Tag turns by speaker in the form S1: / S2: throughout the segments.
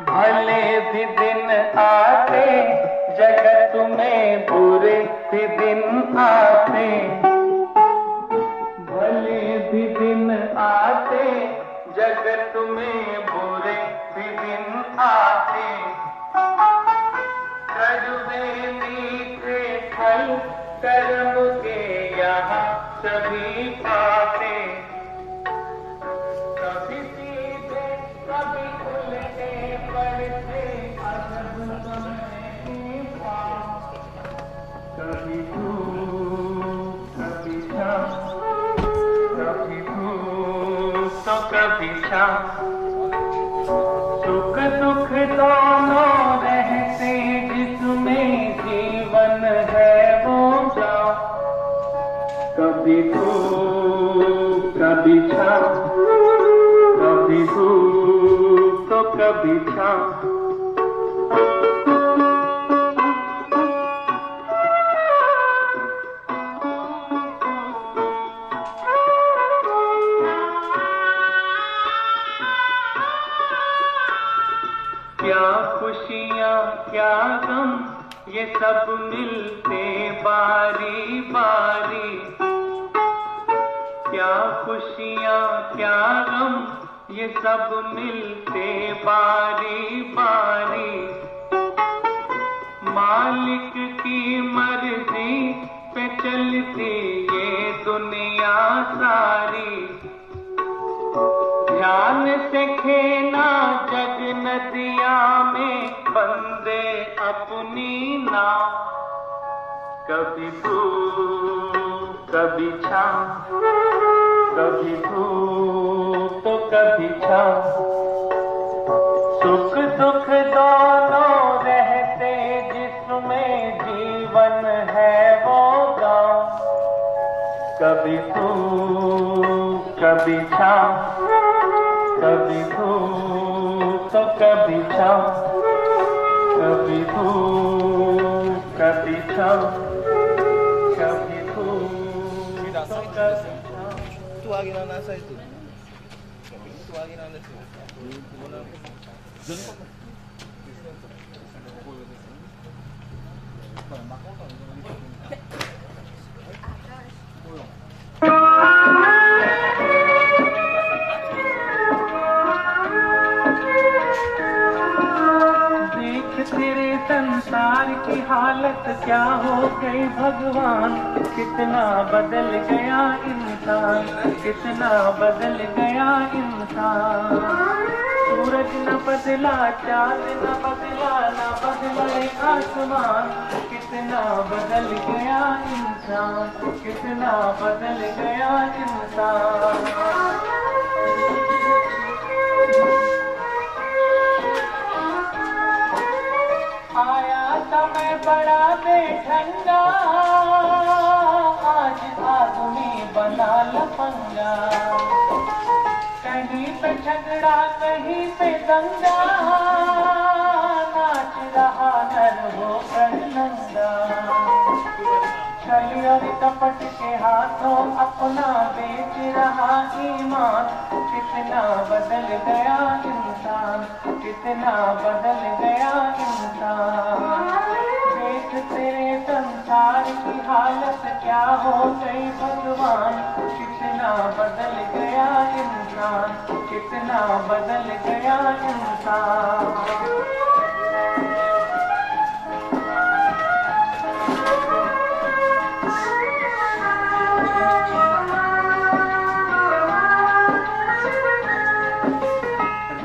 S1: भले भी दिन आते जगत में, बुरे भी दिन आते, भले भी दिन आते जगत में, बुरे भी दिन आते, कड़वे मीठे फल कर्म के यहाँ सभी पाते, कभी सीधे कभी उल्टे पड़ते, अजब समय पाप, कभी धूप कभी छाँव, कभी धूप तो कभी छाँव, सुख दुख दोनों रहते जिसमें जीवन है वो जाओ, कभी धूप कभी छाँव, कभी धूप तो कभी छाँव। क्या खुशियाँ क्या गम ये सब मिलते बारी बारी, क्या खुशियाँ क्या गम ये सब मिलते बारी बारी, मालिक की मर्जी पे चलती ये दुनिया सारी, ध्यान से खेना जग नदिया में बंदे अपनी नाव, कभी धूप कभी छाँव, कभी धूप तो कभी छाँव, सुख दुख दोनों रहते जिसमें जीवन है वो गाँव, कभी धूप कभी छाँव, कभी धूप तो कभी छाँव, कभी धूप कभी छाँव, कभी धूप तो कभी छाँव।
S2: Tu lagi nana saya itu. Tu lagi nana saya.
S1: तेरे संसार की हालत क्या हो गई भगवान, कितना बदल गया इंसान, कितना बदल गया इंसान, सूरज न बदला चाँद न बदला न बदले आसमान, कितना बदल गया इंसान, कितना बदल गया इंसान। आया समय बड़ा बेढंगा, आज आदमी बना लफंगा, कहीं पे झगड़ा कहीं पे दंगा, नाच रहा नर होकर नंगा, छली और कपट के हाथों अपना बेच रहा ईमान, कितना बदल गया इंसान, कितना बदल गया इंसान। देख तेरे संसार की हालत क्या हो गई भगवान, कितना बदल गया इंसान, कितना बदल गया इंसान।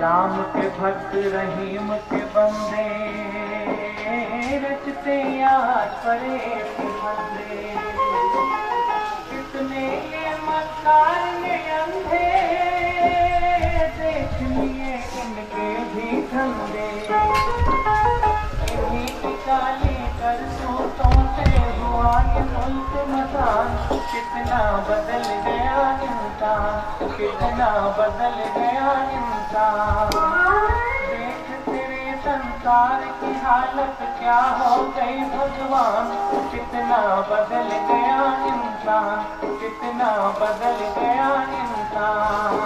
S1: राम के भक्त रहीम के बंदे, रचते याद पड़े बंदे, कितने ये मक्कार ये अंधे, देख लिए इनके भी धंधे, इन्हीं की काली करतूतों से हुआ ये मुल्क मसान, कितना बदल गया इंसान, कितना बदल गया इंसान। देख तेरे संसार की हालत क्या हो गई भगवान, कितना बदल गया इंसान, कितना बदल गया इंसान।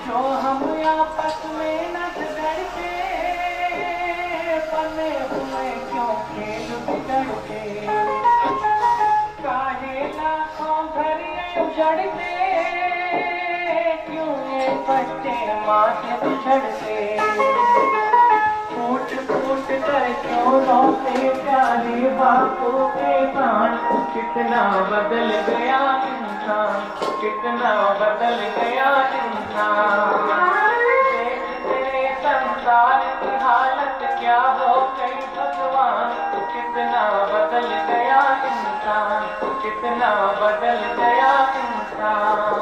S1: जो हम आपस में न झगड़ते, बने हुए क्यों खेल बिगड़ते, काहे लाखों घर उजड़ते, क्यों ये बच्चे माँ से बिछड़ते, फूट फूट कर क्यों रोते प्यारे बापू के प्राण, कितना बदल गया इंसान, कितना बदल गया इंसान। देख तेरे संसार की हालत क्या हो गई भगवान, कितना बदल गया इंसान, कितना बदल गया इंसान।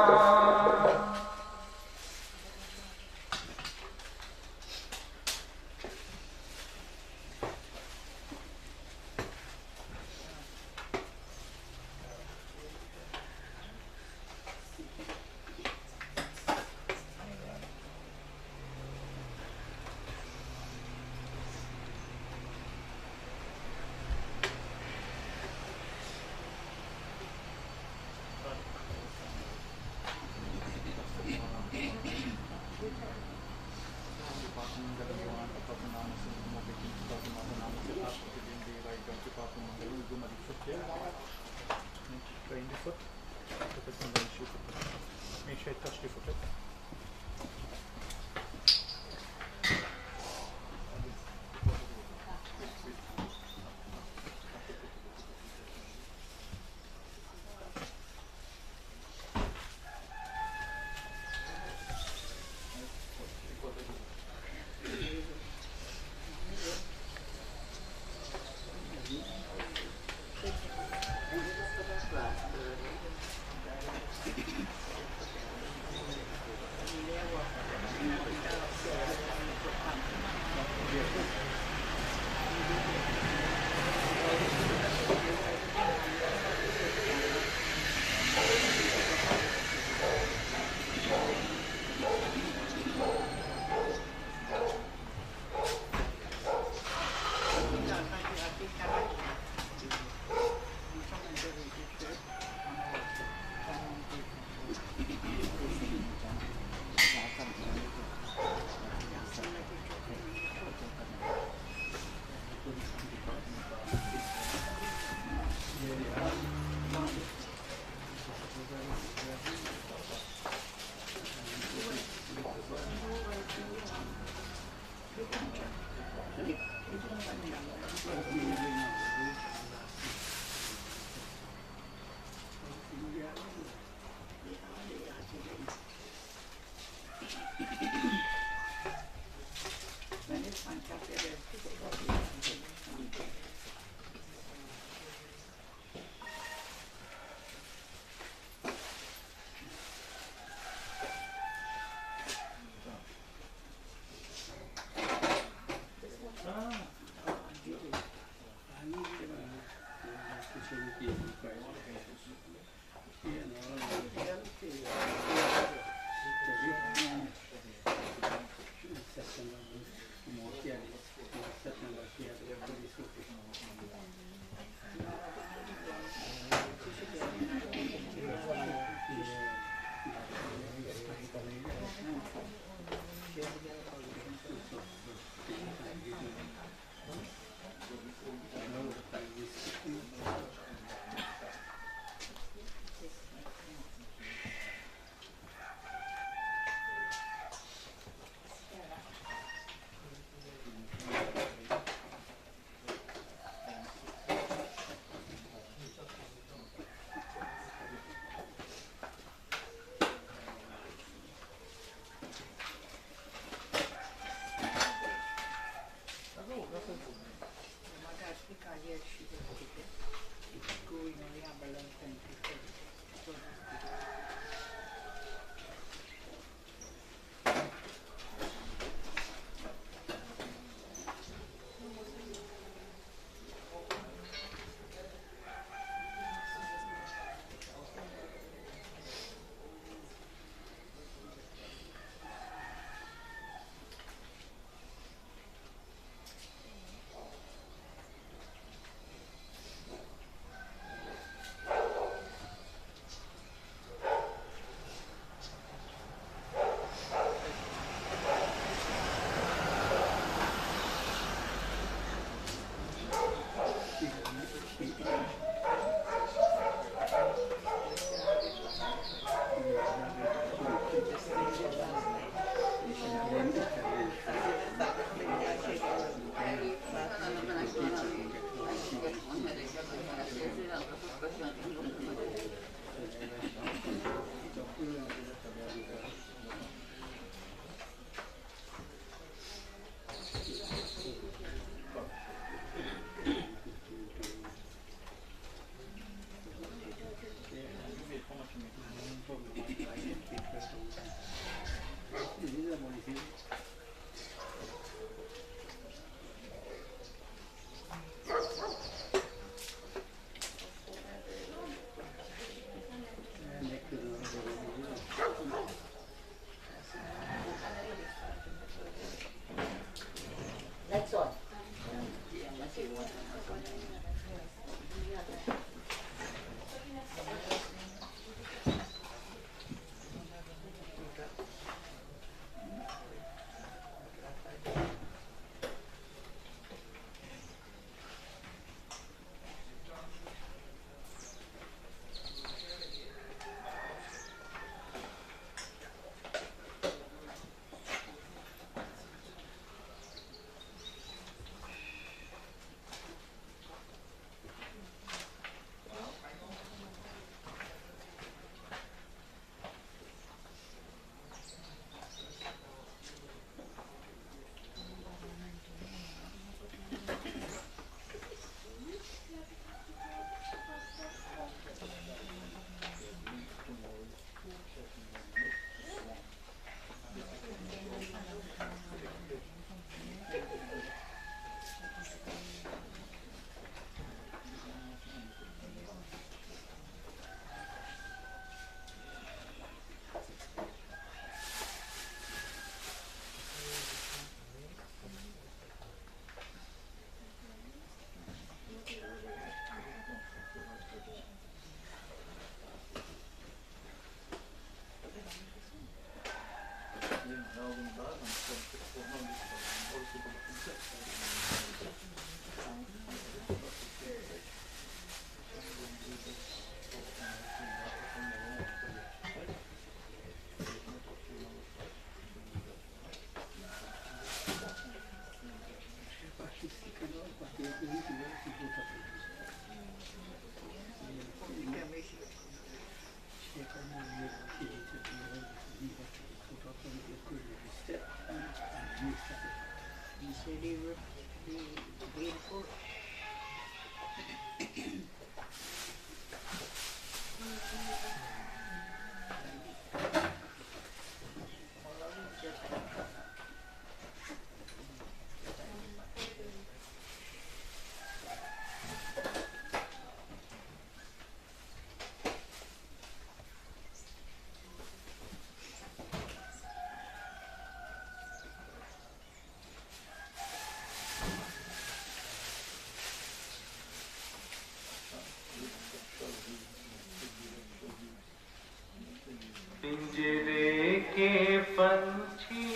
S1: पिंजरे के पंछी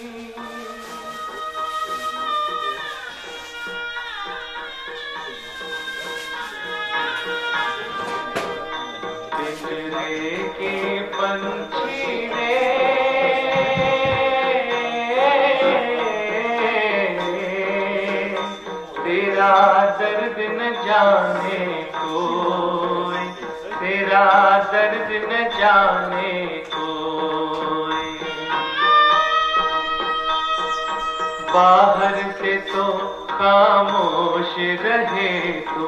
S1: पिंजरे के पंछी रे तेरा दर्द न जाने कोई, तेरा दर्द न जाने कोई। बाहर से तो खामोश रहे तू,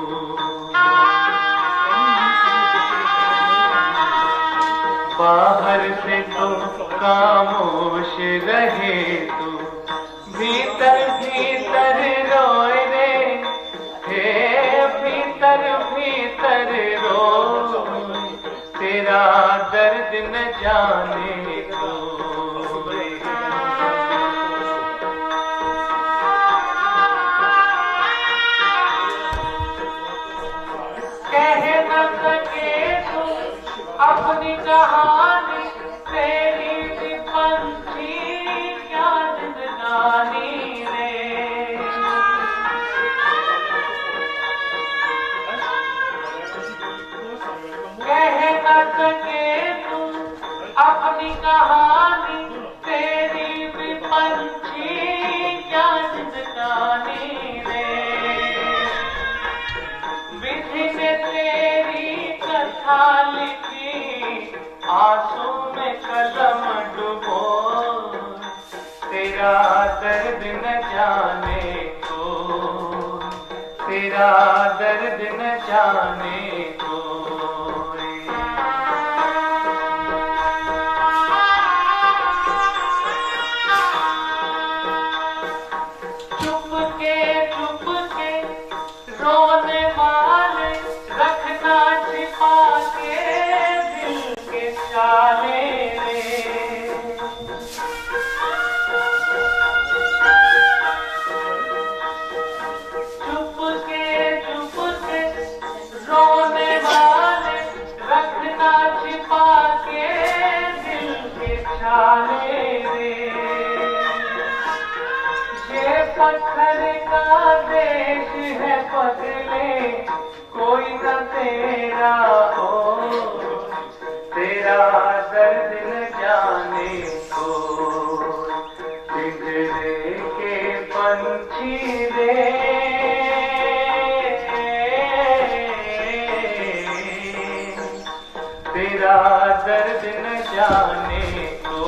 S1: बाहर से तो खामोश रहे तू, भीतर भीतर रोए रे, हे भीतर भीतर रोए, तेरा दर्द न जाने कोई। कह न सके तू अपनी कहानी, तेरी भी पंछी क्या जिंदगानी रे। कह न सके तू अपनी कहानी, तेरी भी पंछी क्या जिंदगानी रे। विधि ने तेरी कथा लिखी, आंसू में कलम डुबो, तेरा दर्द न जाने को, तेरा दर्द न जाने को। चुप के रोने वाले रखना छिपा के दिल के चाले रे। चुप के रोने वाले रखना छिपा के दिल के चाले रे। ये पत्थर का देश है पगले, कोई न तेरा हो, तेरा दर्द न जाने को। पिंजरे के पंछी रे तेरा दर्द न जाने को,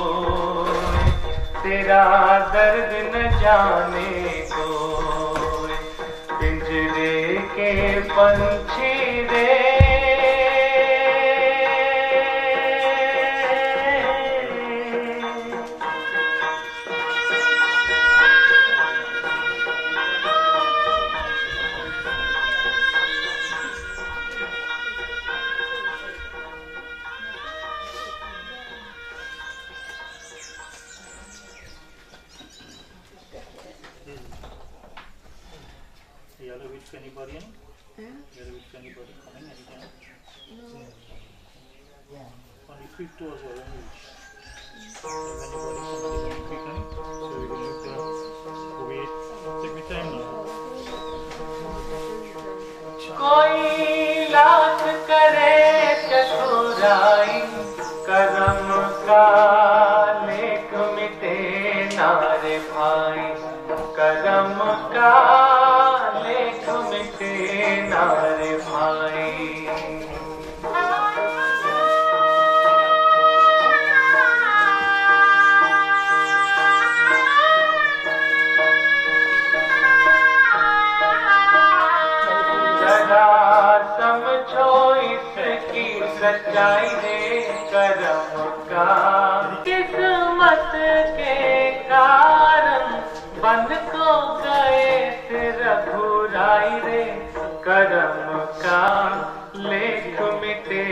S1: तेरा दर्द न जाने को। पिंजरे के पंछी रे
S2: Crematorium? Theological Crematorium coming anytime? No. Only 5 hours or so we can have to wait. Take me time now.
S1: कोई लाख करे चतुराई, करम का लेख मिटे नारे भाई, करम का लेख मिटे नारे भाई। समझो इसकी सच्चाई रे, करम का किस्मत के कारण बन को गए रघुराई रे। करम का लेख मिटे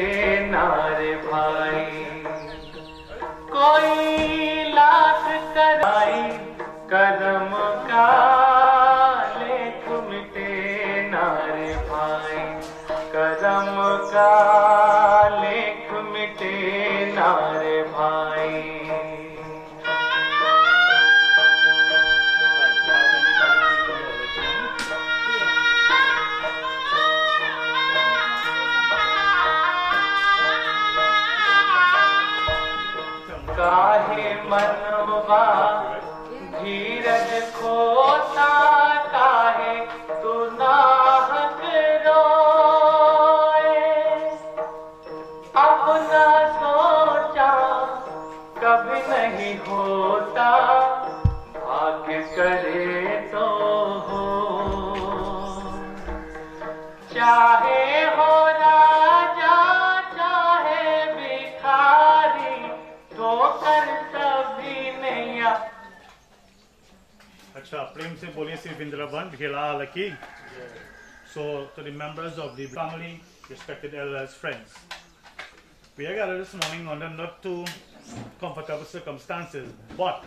S1: नारे भाई, कोई लाख कराई, करम का लेख मिटे नारे भाई, करम का लेख मिटे नारे भाई। मनवा धीरज खोता काहे तू नाहक रोए। अपना सोचा कभी नहीं होता, भाग्य करे तो हो। चाहे हो राजा चाहे भिखारी, ठोकर सभी नैया।
S2: अच्छा, प्रेम से बोलिए श्री वृंदावन भिला lucky. So, to the members of the family, respected elders, friends, we are gathered this morning under not too comfortable circumstances, but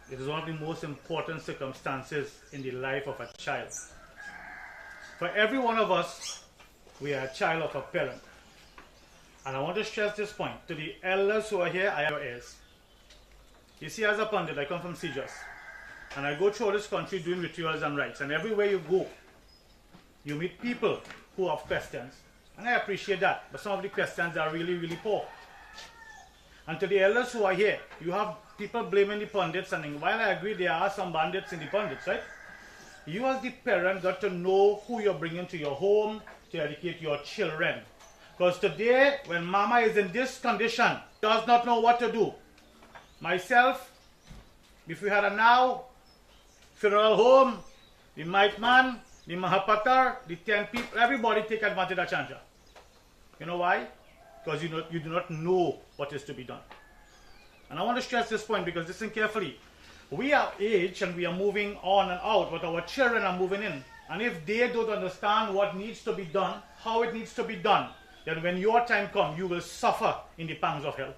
S2: it is one of the most important circumstances in the life of a child. For every one of us, we are a child of a parent. And I want to stress this point to the elders who are here. I am your ears. You see, as a pundit, I come from Sijas, and I go through this country doing rituals and rites. And everywhere you go, you meet people who have questions, and I appreciate that. But some of the questions are really, really poor. And to the elders who are here, you have people blaming the pundits, and while I agree there are some bandits in the pundits, right? You as the parent got to know who you're bringing to your home to educate your children. Because today, when mama is in this condition, does not know what to do. Myself, if we had a now funeral home, the mic man, the mahapatar, the 10 people, everybody take advantage of Chandra. You know why? Because you do not know what is to be done. And I want to stress this point because listen carefully. We are age and we are moving on and out, but our children are moving in. And if they don't understand what needs to be done, how it needs to be done, then when your time comes, you will suffer in the pangs of hell.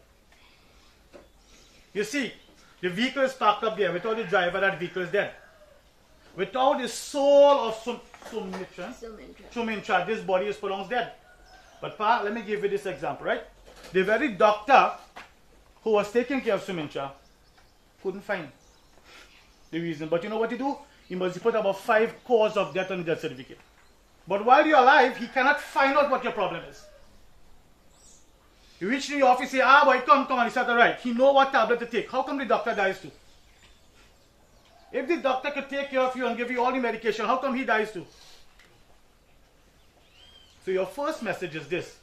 S2: You see, the vehicle is parked up there. Without the driver, that vehicle is dead. Without the soul of Sumintra, this body is pronounced dead. But Pa, let me give you this example, right? The very doctor who was taking care of Sumintra couldn't find the reason. But you know what he do? He must put about 5 causes of death on the death certificate. But while you're alive, he cannot find out what your problem is. You reach the office, say, boy, come, and he said, all right. He know what tablet to take. How come the doctor dies too? If the doctor could take care of you and give you all the medication, how come he dies too? So your first message is this.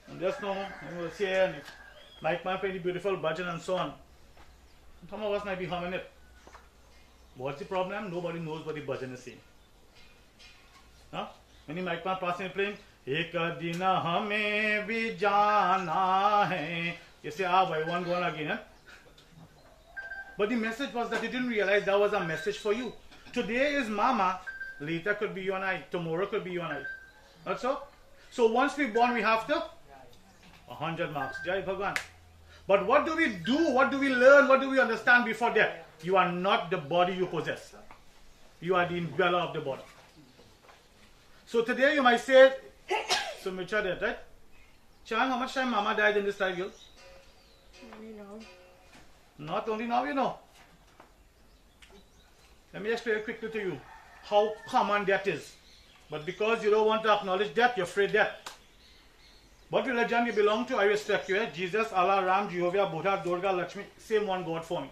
S2: And just know, you will say, and Mike man playing the beautiful bhajan and so on. Some of us might be humming it. What's the problem? Nobody knows what the bhajan is saying. Huh? When the mic man passing playing, Ek din hame bhi jana hai. You say, boy, one go on again. Huh? But the message was that you didn't realize that was a message for you. Today is mama, later could be you and I, tomorrow could be you and I. Not so? So once we're born, we have to 100 marks. Jai Bhagwan. But what do we do? What do we learn? What do we understand before death? You are not the body you possess. You are the indweller of the body. So today you might say, Sumintra dead, right? Chang, how much time mama died in this life, girl? Not only now, you know. Let me explain quickly to you how common death is. But because you don't want to acknowledge death, you're afraid death. What religion you belong to, I respect you. Eh? Jesus, Allah, Ram, Jehovah, Buddha, Durga, Lakshmi, same one God for me.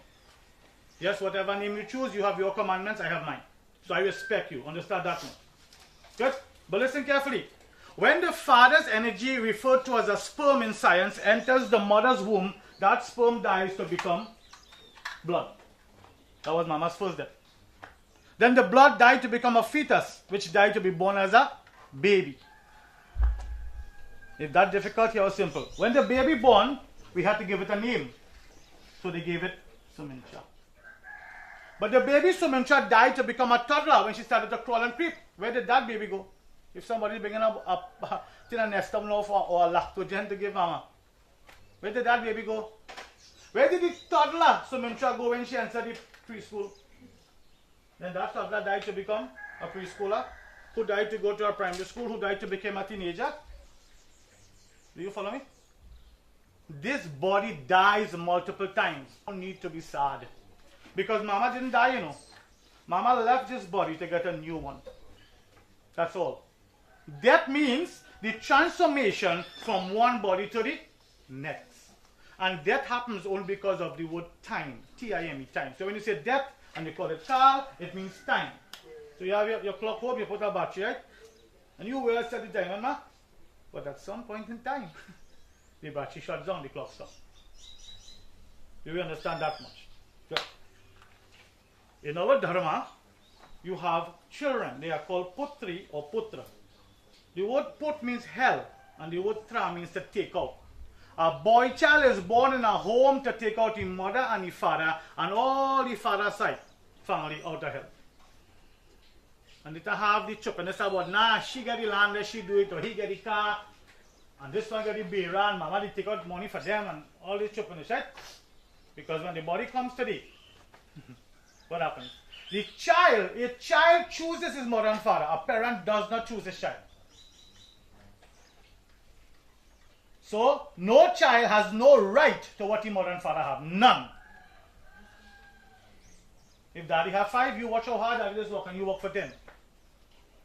S2: Yes, whatever name you choose, you have your commandments, I have mine. So I respect you. Understand that one. Good? But listen carefully. When the father's energy, referred to as a sperm in science, enters the mother's womb, that sperm dies to become blood. That was mama's first death. Then the blood died to become a fetus, which died to be born as a baby. If that difficult, here was simple. When the baby born, we had to give it a name. So they gave it Sumintra. But the baby Sumintra died to become a toddler when she started to crawl and creep. Where did that baby go? If somebody is bringing a nest of love or a lactogen to give mama, where did that baby go? Where did the toddler Sumintra go when she entered the preschool? Then that toddler died to become a preschooler, who died to go to a primary school, who died to become a teenager. Do you follow me? This body dies multiple times. You don't need to be sad. Because mama didn't die, you know. Mama left this body to get a new one. That's all. That means the transformation from one body to the next. And death happens only because of the word time. T-I-M-E, time. So when you say death and you call it Carl, it means time. So you have your clock home, you put a battery, right? And you will set the time, man. But at some point in time, the battery shuts down, the clock stops. Do you understand that much? Good. In our dharma, you have children. They are called putri or putra. The word put means hell, and the word tra means to take out. A boy child is born in a home to take out the mother and the father and all the father's side family out of hell. And they have the chuppiness about, nah, she get the land, let she do it, or he get the car, and this one get the beer, and mama they take out money for them, and all this chuppiness, right? Because when the body comes to the, what happens? A child chooses his mother and father. A parent does not choose his child. So, no child has no right to what the mother and father have. None. If daddy have 5, you watch how hard daddy is work and you work for 10.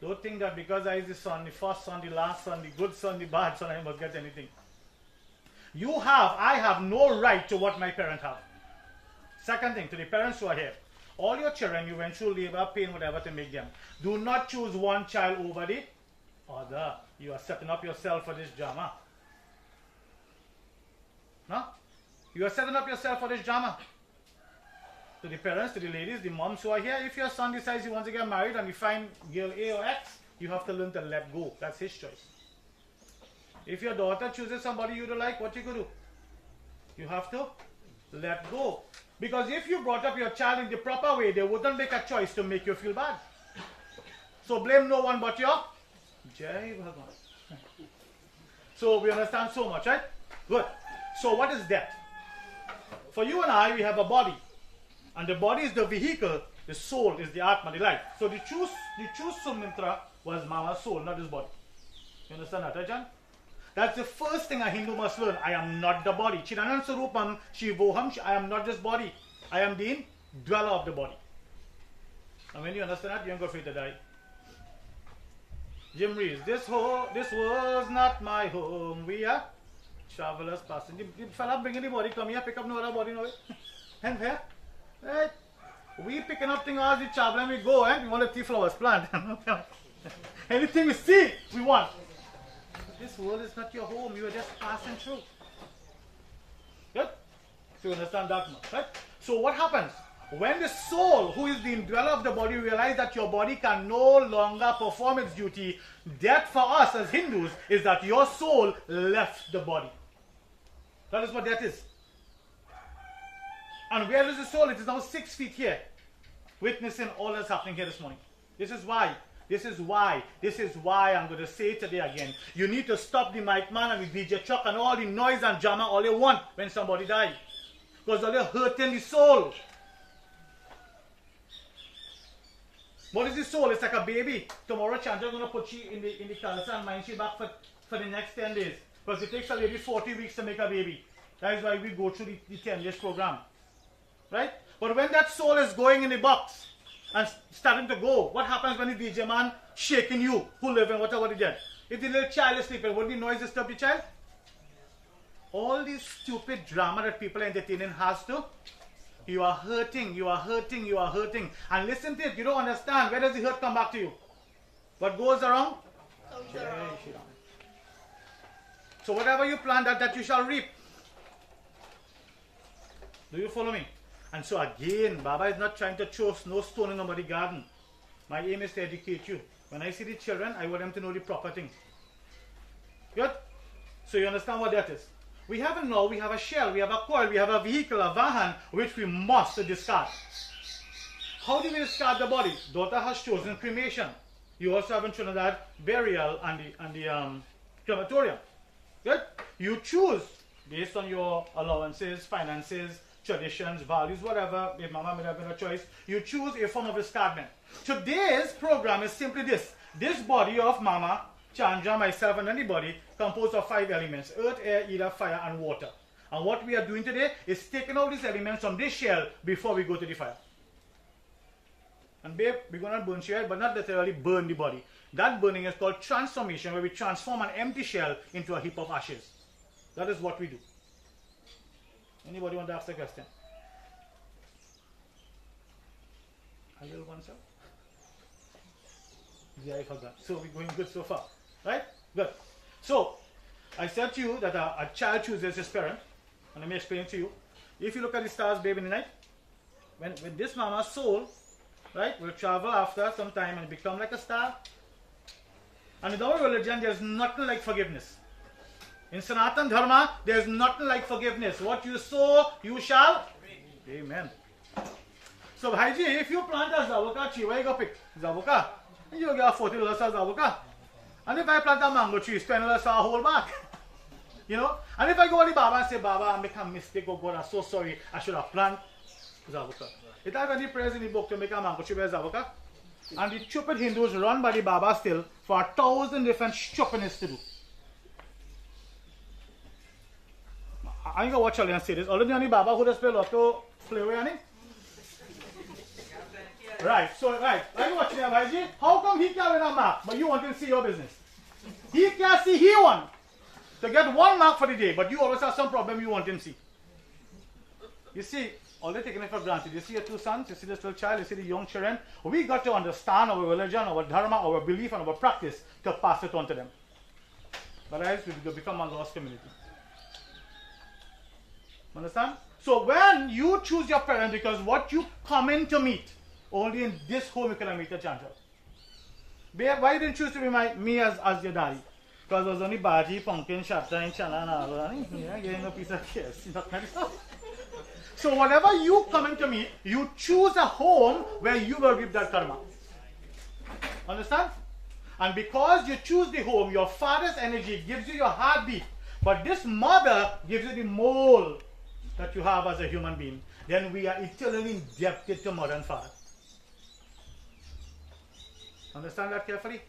S2: Don't think that because I is the son, the first son, the last son, the good son, the bad son, I must get anything. I have no right to what my parents have. Second thing, to the parents who are here. All your children, you went through labor, pain, whatever to make them. Do not choose one child over the other. You are setting up yourself for this drama. No? You are setting up yourself for this drama. To the parents, to the ladies, the moms who are here, if your son decides he wants to get married and you find girl A or X, you have to learn to let go. That's his choice. If your daughter chooses somebody you don't like, what you could do? You have to let go. Because if you brought up your child in the proper way, they wouldn't make a choice to make you feel bad. So blame no one but your Jai Bhagwan. So we understand so much, right? Good. So what is death? For you and I, we have a body. And the body is the vehicle, the soul is the atma, the life. So the true Sumintra was Mama's soul, not his body. You understand that, right, John? That's the first thing a Hindu must learn. I am not the body. Chidanam Sarupam Shivoham. I am not just body. I am the dweller of the body. And when you understand that, you ain't afraid to die. Jim reads, this was not my home. We are travelers passing. The fella bringing the body, come here, pick up no other body, no way. And here, right? We picking up things as we travel and we go, eh? We want to see flowers plant. Anything we see, we want. This world is not your home. You are just passing through. Good? So you understand that much, right? So what happens? When the soul, who is the indweller of the body, realizes that your body can no longer perform its duty, death for us as Hindus is that your soul left the body. That is what death is. And where is the soul? It is now 6 feet here, witnessing all that's happening here this morning. This is why I'm going to say it today again. You need to stop the mic man and the DJ truck and all the noise and drama all you want when somebody dies. Because all you're hurting the soul. What is the soul? It's like a baby. Tomorrow Chandra is going to put you in the calcer and mind you back for the next 10 days. Because it takes a lady 40 weeks to make a baby. That is why we go through the 10 days program. Right? But when that soul is going in the box and starting to go, what happens when the DJ man shaking you, who live in whatever he did? If the little child is sleeping, would the noise disturb the child? All this stupid drama that people are entertaining has to. You are hurting, you are hurting, you are hurting. And listen to it, you don't understand. Where does the hurt come back to you? What goes around? So whatever you plant, that you shall reap. Do you follow me? And so again, Baba is not trying to throw no stone in nobody's garden. My aim is to educate you. When I see the children, I want them to know the proper things. Good? So you understand what that is? We have a shell, we have a coil, we have a vehicle, a vahan, which we must discard. How do we discard the body? Daughter has chosen cremation. You also have in Trinidad burial and the crematorium. Good? You choose based on your allowances, finances, traditions, values, whatever. If Mama may have been a choice, you choose a form of discardment. Today's program is simply this. This body of Mama, Chandra, myself, and anybody composed of 5 elements: earth, air, ether, fire, and water. And what we are doing today is taking out these elements from this shell before we go to the fire. And babe, we're going to burn shell, but not literally burn the body. That burning is called transformation, where we transform an empty shell into a heap of ashes. That is what we do. Anybody want to ask a question? A little one, sir? Yeah, I forgot. So we're going good so far. Right? Good. So, I said to you that a child chooses his parent. And let me explain to you. If you look at the stars, babe, in the night, when this mama's soul, right, will travel after some time and become like a star. And in our religion, there's nothing like forgiveness. In Sanatan Dharma, there's nothing like forgiveness. What you sow, you shall. Amen. So, Bhaiji, if you plant a zavuka tree, where you go pick? Zavuka. You get $40 for zavuka. And if I plant a mango tree, $20 for a whole bag. You know? And if I go to the Baba and say, Baba, I make a mistake, oh God, I'm so sorry, I should have planted zavuka. It has any praise in the book to make a mango tree with zavuka. And the stupid Hindus run by the Baba still for 1,000 different stupidness to do. I ain't gonna watch all and say this. Already on the Baba who does play lotto play away, Annie? Right, so right. Are you watching there, Bhaiji? How come he can't win a mark, but you want him to see your business? He can't see he won. To get 1 mark for the day, but you always have some problem you want him to see. You see, all they're taking it for granted. You see your 2 sons, you see this little child, you see the young children. We got to understand our religion, our dharma, our belief, and our practice to pass it on to them. Otherwise, we will become a lost community. Understand? So when you choose your parent, because what you come in to meet, only in this home you can meet a child. Why you didn't choose to be me as your daddy? Because there was only Baji, Pumpkin, Shapta, and Chana, and all. Yeah, getting a piece of case. So whatever you come in to meet, you choose a home where you will give that karma. Understand? And because you choose the home, your father's energy gives you your heartbeat. But this mother gives you the mold that you have as a human being. Then we are eternally indebted to mother and father. Understand that carefully?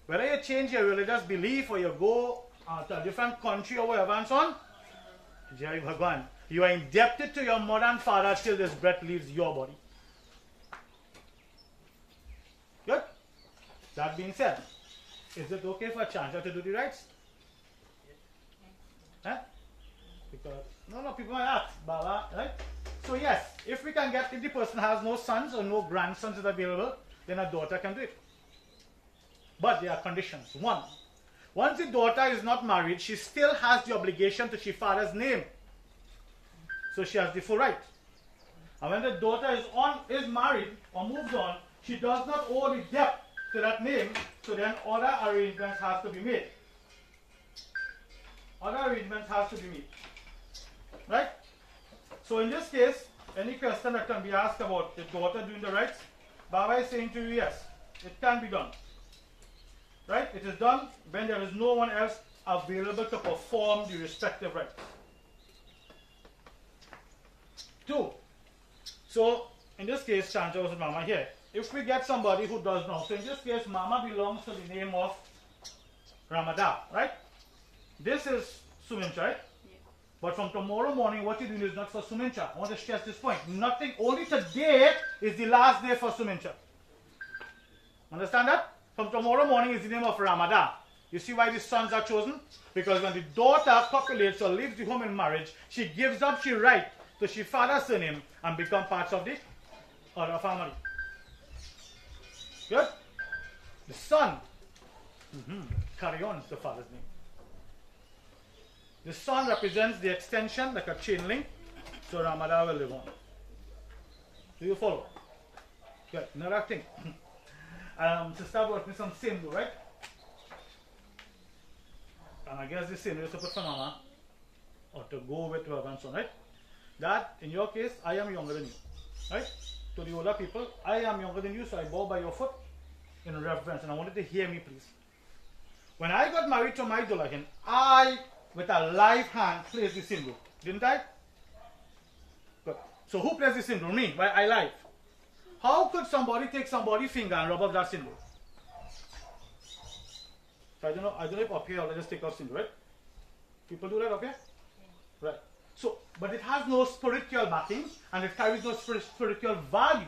S2: Whether you change your religious belief or you go to a different country or whatever and so on, Jai Bhagwan, you are indebted to your mother and father till this breath leaves your body. Good? That being said, is it okay for a chanter to do the rites? Huh? Because, no, people might ask, Baba, right? So yes, if we can get, if the person has no sons or no grandsons is available, then a daughter can do it. But there are conditions. 1, once the daughter is not married, she still has the obligation to she father's name. So she has the full right. And when the daughter is married or moves on, she does not owe the debt to that name, so then other arrangements have to be made. Other arrangements have to be made. Right? So in this case, any question that can be asked about the daughter doing the rites, Baba is saying to you, yes, it can be done. Right? It is done when there is no one else available to perform the respective rites. 2. So, in this case, Santa was Mama here. If we get somebody who does know, so in this case, Mama belongs to the name of Ramadhar, right? This is Sumintra, right? Yeah. But from tomorrow morning, what you're doing is not for Sumintra. I want to stress this point. Nothing, only today is the last day for Sumintra. Understand that? From tomorrow morning is the name of Ramadhar. You see why these sons are chosen? Because when the daughter copulates or leaves the home in marriage, she gives up her right to she father's surname and become parts of the other family. Good? The son, carry on is the father's name. The son represents the extension, like a chain link, so Ramadhar will live on. Do you follow? Good. Another thing. Sister brought me some sindu, right? And I guess this sindu is to put for Mama, or to go with her and so on, right? That, in your case, I am younger than you, right? To the older people, I am younger than you, so I bow by your foot in reverence, and I wanted to hear me, please. When I got married to my Dulahin, I, with a live hand, placed the sindu, didn't I? Good. So who plays the sindu? Me, by I live. How could somebody take somebody's finger and rub up that sindu? So I don't know if up here I'll just take out sindu, right? People do that up here? Yeah. Right. So, but it has no spiritual backing and it carries no spiritual value.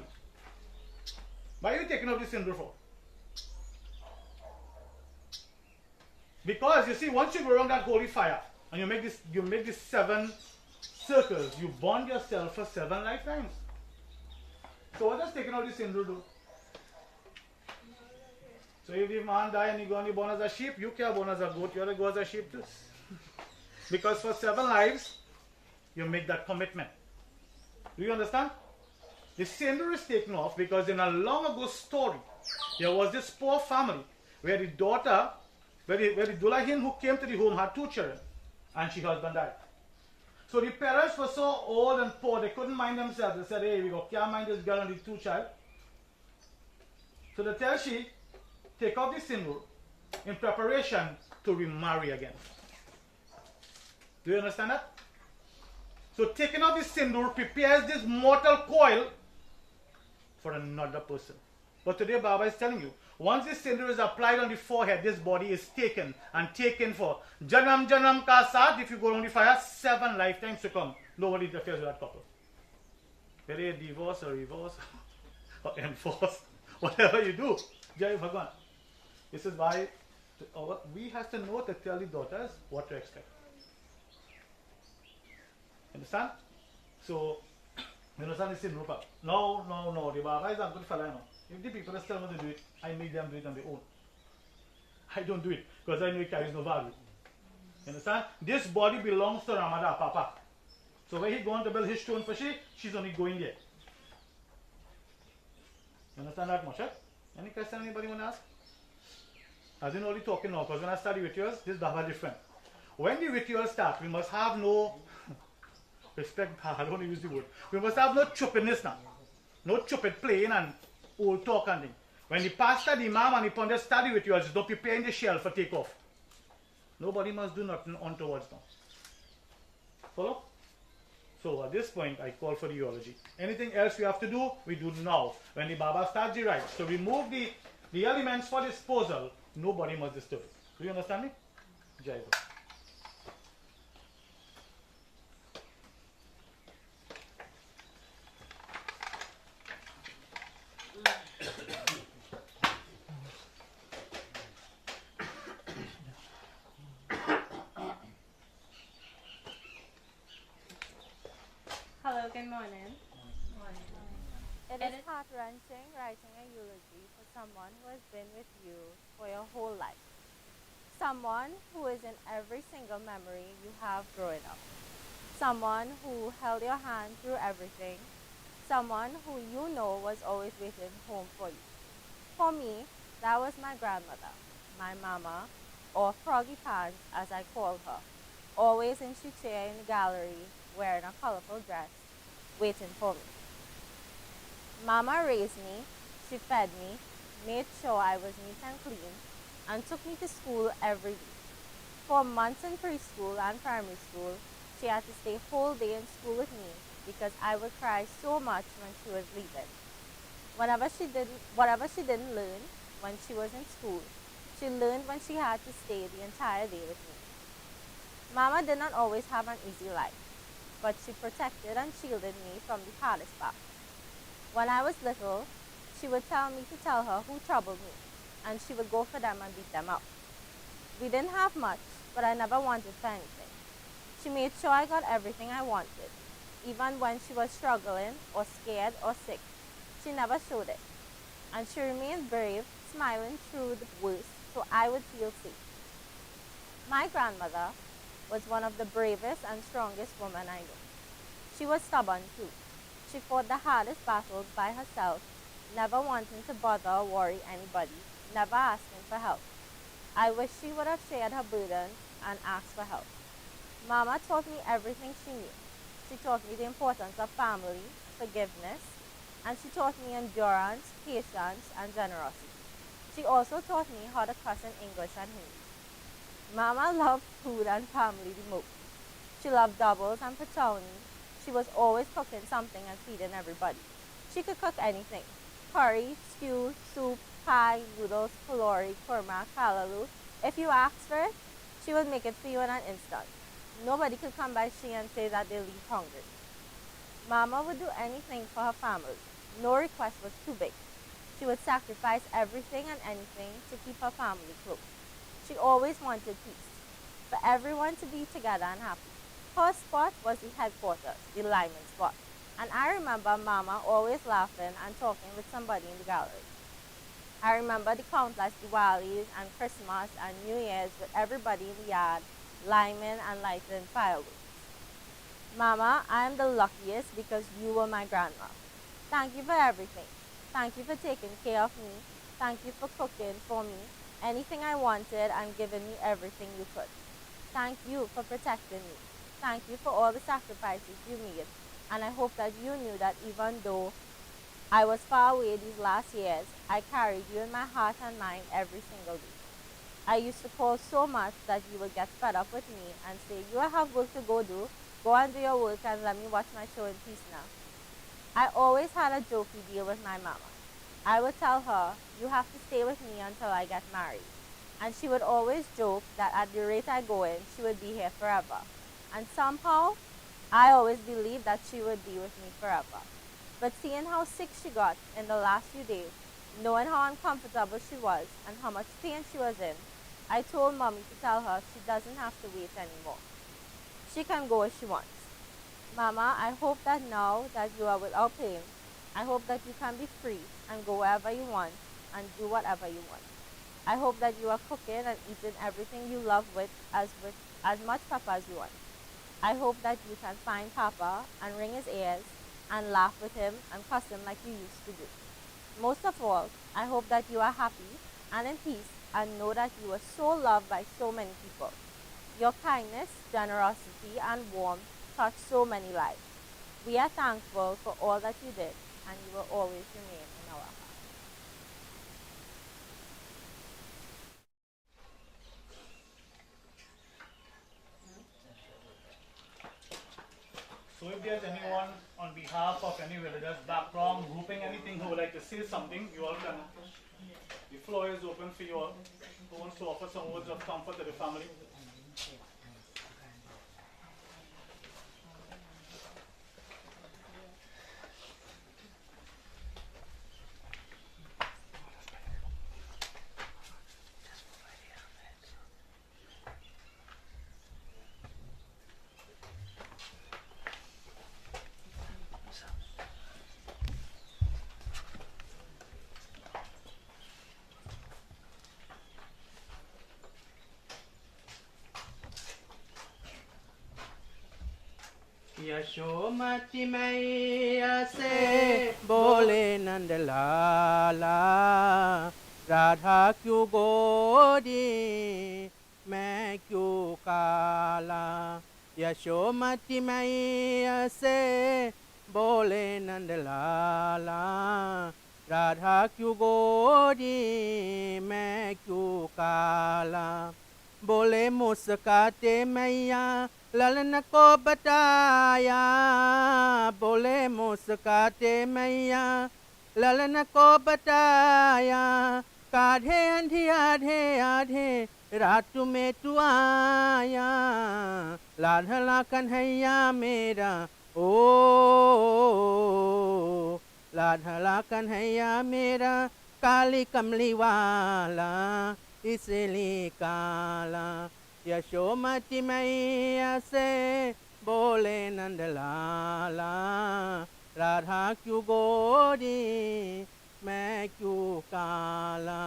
S2: Why are you taking out the sindu for? Because you see, once you go around that holy fire and you make this 7 circles, you bond yourself for 7 lifetimes. So what does taking out the sindoor do? So if the man die and you go and you born as a sheep, you can't born as a goat, you have to go as a sheep too. Because for 7 lives, you make that commitment. Do you understand? The sindoor is taken off because in a long ago story, there was this poor family where the daughter, where the Dulahin who came to the home had 2 children and she husband died. So the parents were so old and poor, they couldn't mind themselves. They said, hey, we can't mind this girl and the 2 child. So they tell she, take off the sindoor in preparation to remarry again. Do you understand that? So taking off the sindoor prepares this mortal coil for another person. But today Baba is telling you, once this sindoor is applied on the forehead, this body is taken and taken for Janam Janam Ka Saath. If you go on the fire, 7 lifetimes to come. Nobody interferes with that couple. Whether you divorce or reverse or enforce, whatever you do, Jai Bhagwan. This is why we have to know to tell the daughters what to expect. Understand? So, you understand this in Rupa. No, the Baba is a good fellow. No. If the people are still want to do it, I make them do it on their own. I don't do it because I know it carries no value. You understand? This body belongs to Ramadhar, Papa. So when he going to build his stone for she's only going there. You understand that much? Eh? Any question anybody want to ask? I didn't only talking now because when I study rituals, this is Baba different. When the rituals start, we must have no respect. I don't want to use the word. We must have no chuppiness now. No chuppet playing and old talk and thing. When the pastor, the imam, and the pundit study rituals, don't prepare in the shell for takeoff. Nobody must do nothing untowards now. Follow? So at this point, I call for the eulogy. Anything else we have to do, we do now. When the Baba starts the rites, to remove the elements for disposal, nobody must disturb it. Do you understand me? Jai Guru.
S3: Hello, good morning.
S4: It is heart-wrenching writing a eulogy for someone who has been with you for your whole life. Someone who is in every single memory you have growing up. Someone who held your hand through everything. Someone who you know was always waiting home for you. For me, that was my grandmother, my mama, or Froggy Pants as I called her, always in her chair in the gallery, wearing a colorful dress, waiting for me. Mama raised me, she fed me, made sure I was neat and clean, and took me to school every week. For months in preschool and primary school, she had to stay whole day in school with me because I would cry so much when she was leaving. Whatever she didn't learn when she was in school, she learned when she had to stay the entire day with me. Mama did not always have an easy life, but she protected and shielded me from the hardest part. When I was little, she would tell me to tell her who troubled me, and she would go for them and beat them up. We didn't have much, but I never wanted for anything. She made sure I got everything I wanted, even when she was struggling or scared or sick. She never showed it, and she remained brave, smiling through the worst so I would feel safe. My grandmother was one of the bravest and strongest women I know. She was stubborn too. She fought the hardest battles by herself, never wanting to bother or worry anybody, never asking for help. I wish she would have shared her burden and asked for help. Mama taught me everything she knew. She taught me the importance of family, forgiveness, and she taught me endurance, patience, and generosity. She also taught me how to cuss in English and Hindi. Mama loved food and family the most. She loved doubles and pachowni. She was always cooking something and feeding everybody. She could cook anything. Curry, stew, soup, pie, noodles, pulori, kurma, kalalu. If you asked for it, she would make it for you in an instant. Nobody could come by she and say that they leave hungry. Mama would do anything for her family. No request was too big. She would sacrifice everything and anything to keep her family close. She always wanted peace, for everyone to be together and happy. Her spot was the headquarters, the Lyman spot. And I remember Mama always laughing and talking with somebody in the gallery. I remember the countless Diwalis and Christmas and New Year's with everybody in the yard, liming and lighting fireworks. Mama, I am the luckiest because you were my grandma. Thank you for everything. Thank you for taking care of me. Thank you for cooking for me anything I wanted and giving me everything you could. Thank you for protecting me. Thank you for all the sacrifices you made. And I hope that you knew that even though I was far away these last years, I carried you in my heart and mind every single day. I used to call so much that you would get fed up with me and say, you have work to go do. Go and do your work and let me watch my show in peace now. I always had a jokey deal with my mama. I would tell her, you have to stay with me until I get married. And she would always joke that at the rate I go in, she would be here forever. And somehow, I always believed that she would be with me forever. But seeing how sick she got in the last few days, knowing how uncomfortable she was and how much pain she was in, I told Mommy to tell her she doesn't have to wait anymore. She can go if she wants. Mama, I hope that now that you are without pain, I hope that you can be free and go wherever you want and do whatever you want. I hope that you are cooking and eating everything you love with as much Papa as you want. I hope that you can find Papa and wring his ears and laugh with him and cuss him like you used to do. Most of all, I hope that you are happy and in peace and know that you are so loved by so many people. Your kindness, generosity, and warmth touched so many lives. We are thankful for all that you did, and you will always remain in our hearts.
S2: So if there's anyone on behalf of any religious background, grouping, anything who would like to say something, you all can. The floor is open for you all. Who wants to offer some words of comfort to the family?
S5: Yashomati मैया से बोले नंदलाला राधा क्यों गोरी मैं क्यों काला यशोमति मैया से बोले नंदलाला राधा क्यों गोरी मैं क्यों काला बोले मुस्काते मैया ललन को बताया बोले मुस्काते मैया ललन को बताया काढ़े अंधी आधे आधे रात में तू आया लाडला कन्हैया मेरा ओ लाडला कन्हैया मेरा काली कमली वाला इसलिए काला यशोमति मैया से बोले नंदलाला राधा क्यों गोरी मैं क्यों काला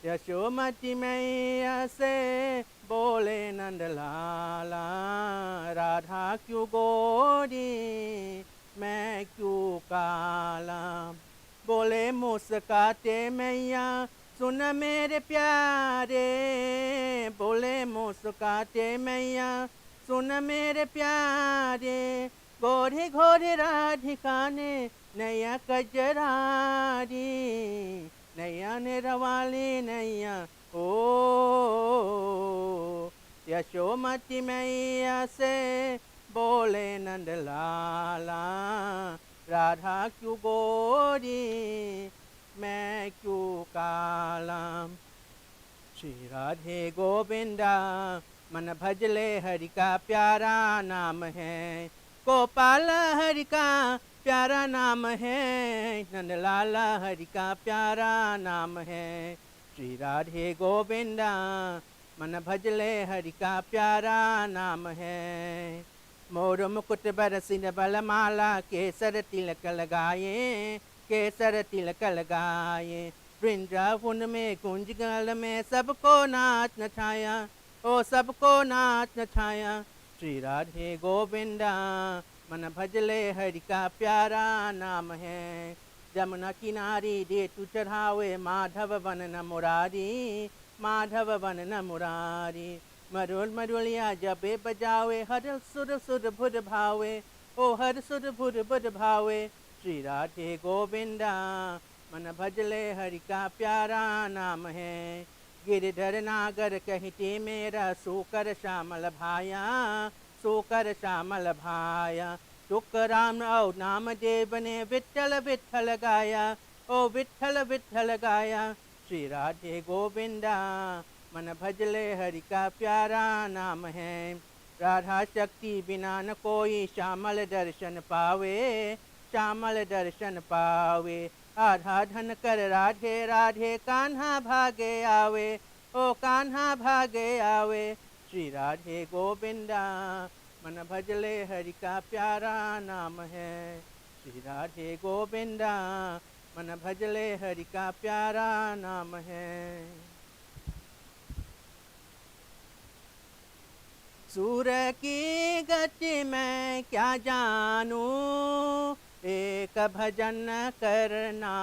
S5: यशोमति मैया से बोले नंदलाला राधा क्यों गोरी मैं क्यों काला बोले मुस्काते मैया सुन मेरे प्यारे बोले मुस्काते मैया सुन मेरे प्यारे घोड़े घोड़े राधिका ने नैया कजरारी नैया ने रवाली नैया ओ यशोमति मैया से बोले नंदलाला राधा क्यों गोरी मैं क्यों काला श्री राधे गोविंदा मन भजले हरि का प्यारा नाम है गोपाल हरि का प्यारा नाम है नंदलाला हरि का प्यारा नाम है श्री राधे गोविंदा मन भजले हरि का प्यारा नाम है। मोर मुकुट बरसिन बलमाला केसर तिलक लगाए, केसर तिलक लगाए। वृंदावन में कुंज गल में सबको नाच नचाया, ओ सबको नाच नचाया। श्री राधे गोविंदा मन भजले हरि का प्यारा नाम है। जमुना किनारी दे तू चढ़ावे माधव वन न मुरारी, माधव वन न मुरारी। मरुल मरुलिया जबे बजावे हर सुर सुर भुर भावे, ओ हर सुर भुर भुर भावे। श्री राधे गोविंदा मन भजले हरि का प्यारा नाम है। गिरधर नागर कहते मेरा सोकर श्यामल भाया, सोकर श्यामल भाया। तुकाराम और नामदेव ने विठ्ठल विठ्ठल गाया, ओ विठ्ठल विठ्ठल गाया। श्री राधे गोविंदा मन भजले हरि का प्यारा नाम है। राधा शक्ति बिना न कोई श्यामल दर्शन पावे, श्यामल दर्शन पावे। आराधन कर राधे राधे कान्हा भागे आवे, ओ कान्हा भागे आवे। श्री राधे गोविंदा मन भजले हरि का प्यारा नाम है। श्री राधे गोविंदा मन भजले हरि का प्यारा नाम है। सूर की गति मैं क्या जानूं, एक भजन करना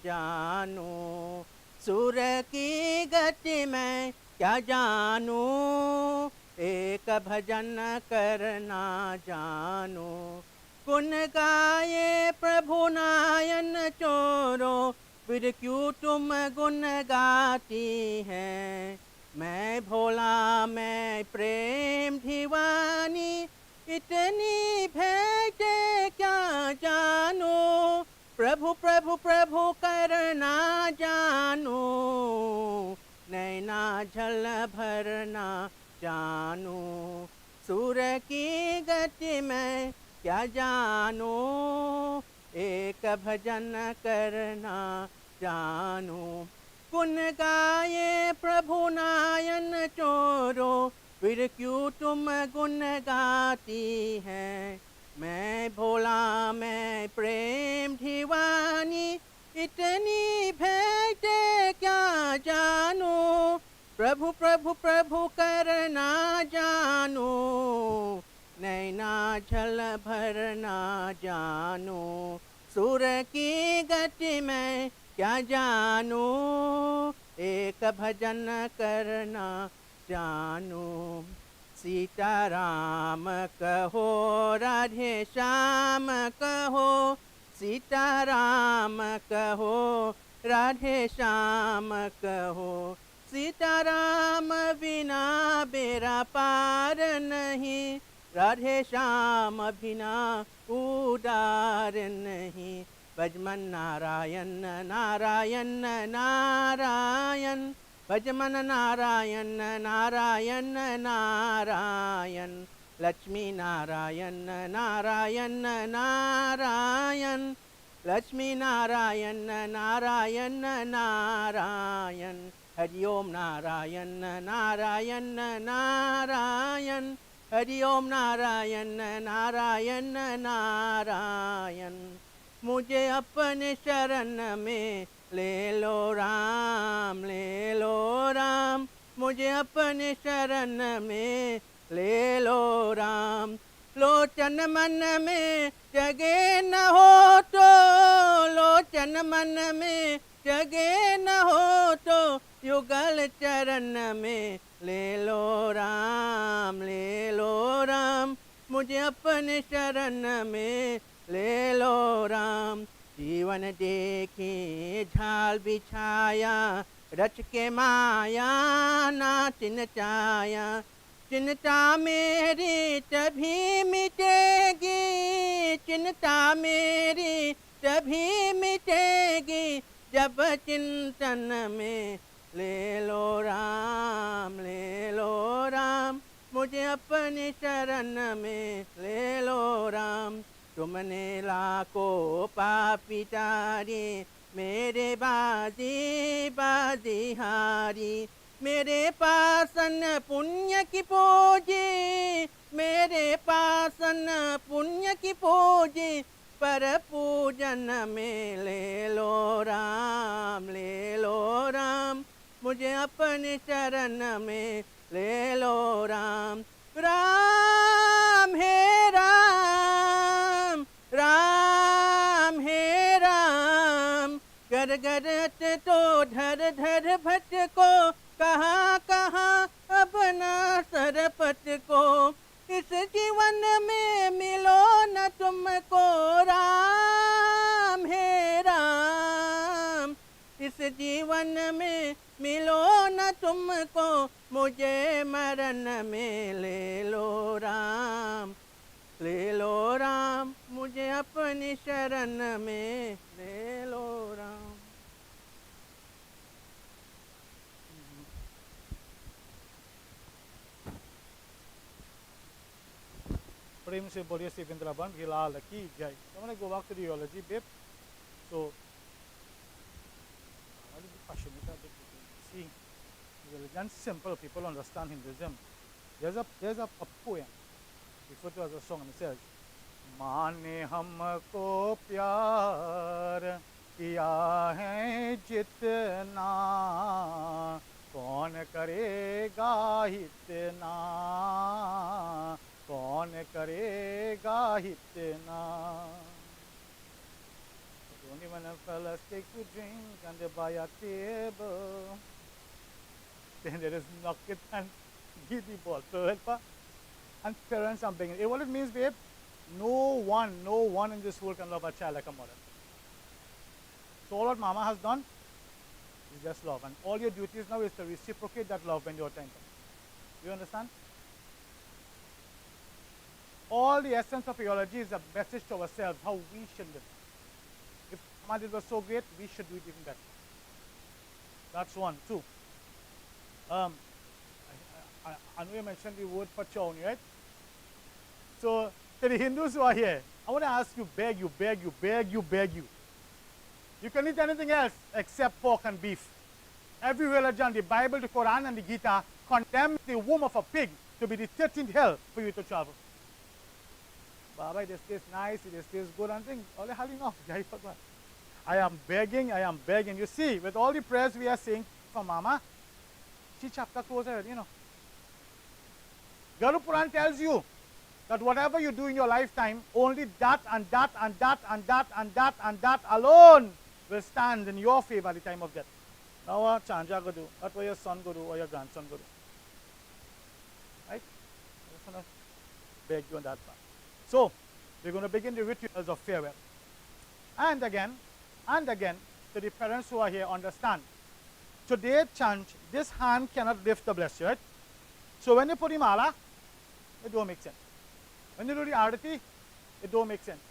S5: जानूं। सूर की गति मैं क्या जानूं, एक भजन करना जानूं। गुण गाए प्रभु नायन चोरो, फिर क्यों तुम गुण गाती हैं। मैं भोला मैं प्रेम दीवानी, इतनी भेंटे क्या जानो। प्रभु प्रभु प्रभु करना जानो, नैना झल भरना जानो। सूर की गति में क्या जानो, एक भजन करना जानो। गुण गाए प्रभु नायन चोरो, फिर क्यों तुम गुण गाती हैं। मैं भोला मैं प्रेम दीवानी, इतनी भेंटे क्या जानो। प्रभु प्रभु प्रभु करना जानो, नैना झल भरना जानो। सूर की गति में क्या जानो, एक भजन करना जानो। सीताराम कहो राधे श्याम कहो, सीताराम कहो राधे श्याम कहो। सीताराम बिना बेड़ा पार नहीं, राधे श्याम बिना उदार नहीं। भजमन नारायण नारायण नारायण, भजमन नारायण नारायण नारायण। लक्ष्मी नारायण नारायण नारायण, लक्ष्मी नारायण नारायण नारायण। हरि ओम नारायण नारायण नारायण, हरि ओम नारायण नारायण नारायण। मुझे अपने शरण में ले लो राम, ले लो राम। मुझे अपने शरण में ले लो राम। लोचन मन में जगे न हो तो, लोचन मन में जगे न हो तो। युगल चरण में ले लो राम, ले लो राम। मुझे अपने शरण में ले लो राम। जीवन देखे झाल बिछाया, रच के माया नाच नचाया। चिंता मेरी तभी मिटेगी, चिंता मेरी तभी मिटेगी। जब चिंतन में ले लो राम, ले लो राम। मुझे अपनी शरण में ले लो राम। तुमने लाखों पापी तारे, मेरे बाजी बाजी हारी। मेरे पासन पुण्य की पूजी, मेरे पासन पुण्य की पूजी, पर पूजन में ले लो राम, ले लो राम, मुझे अपने चरण में ले लो राम। राम है राम, राम है राम, गर गरत तो धर धर भटको, कहाँ कहाँ अपना सरपट को, इस जीवन में मिलो न तुमको राम है राम, इस जीवन में मिलो न तुमको, मुझे मरण में ले लो राम, ले लो राम, मुझे अपनी शरण में ले लो राम।
S2: प्रेम से बोलिए श्री वृंदावन लाल की जय। I'm going to go back to the Eulogy, babe. So, I will be passionate about it. See, religion is simple. People understand Hinduism. There's a poem referred to as a song, and it says, माने हमको प्यार किया है जितना, कौन करेगा इतना, कौन करेगा इतना. Only when a fella takes to drink and they buy a table, then there is knock it and give the bottle. And parents are begging. What it means, babe? No one in this world can love a child like a mother. So all what mama has done is just love. And all your duties now is to reciprocate that love when your time comes. You understand? All the essence of Eulogy is a message to ourselves, how we should live. If Mama was so great, we should do it even better. That's one. Two. I know you mentioned the word pachoni, right? So, to the Hindus who are here, I want to ask you, beg you. You can eat anything else except pork and beef. Every religion, the Bible, the Quran, and the Gita condemn the womb of a pig to be the 13th hell for you to travel. Baba, this tastes nice, this tastes good, and things. All having off. I am begging. You see, with all the prayers we are saying for Mama, she chapter closed already, you know. Garu Puran tells you that whatever you do in your lifetime, only that alone will stand in your favor at the time of death. Now what Chanja go do? What will your son go do or your grandson go do? Right? I just want to beg you on that part. So, we're going to begin the rituals of farewell. And again, to the parents who are here, understand. Today, chant, this hand cannot lift the bless you, right? So when you put the mala, it don't make sense. When you do the arati, it don't make sense.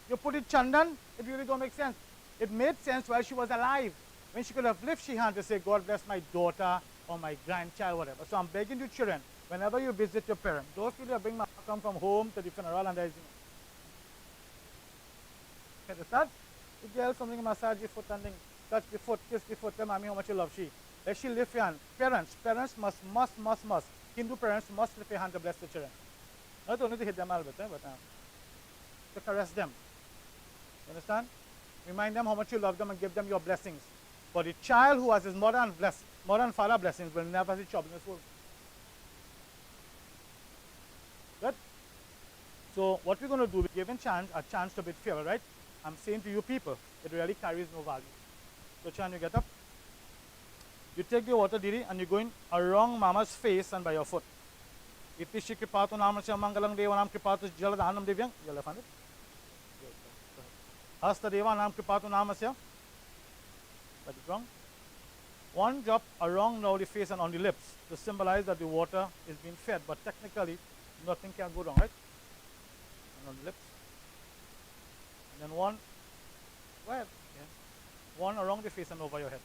S2: You put it chandan, it really don't make sense. It made sense while she was alive, when she could have lifted her hand to say, God bless my daughter or my grandchild, whatever. So I'm begging you children, whenever you visit your parents, those people that bring mama come from home to the funeral and there is, you understand? You girl something massage your foot and thing, touch the foot, kiss the foot, tell mommy how much you love she. Let she lift your hand. Parents must. Hindu parents must lift your hand to bless the children. Not only to hit them a little bit, but to caress them. You understand? Remind them how much you love them and give them your blessings. But the child who has his mother and father blessings will never see trouble in this world. Good? So what we're going to do, we're giving a chance to bid farewell, right? I'm saying to you people, it really carries no value. So Chan, you get up. You take the water, Didi, and you're going around Mama's face and by your foot. Itishi kripatu namasya mangalang devanam kripatu jaladanam divyang. You'll find it. Hasta devanam kripatu namasya. That is wrong. One drop around now the face and on the lips to symbolize that the water is being fed, but technically nothing can go wrong, right? And on the lips. And then one, go ahead. Yeah. One around the face and over your head.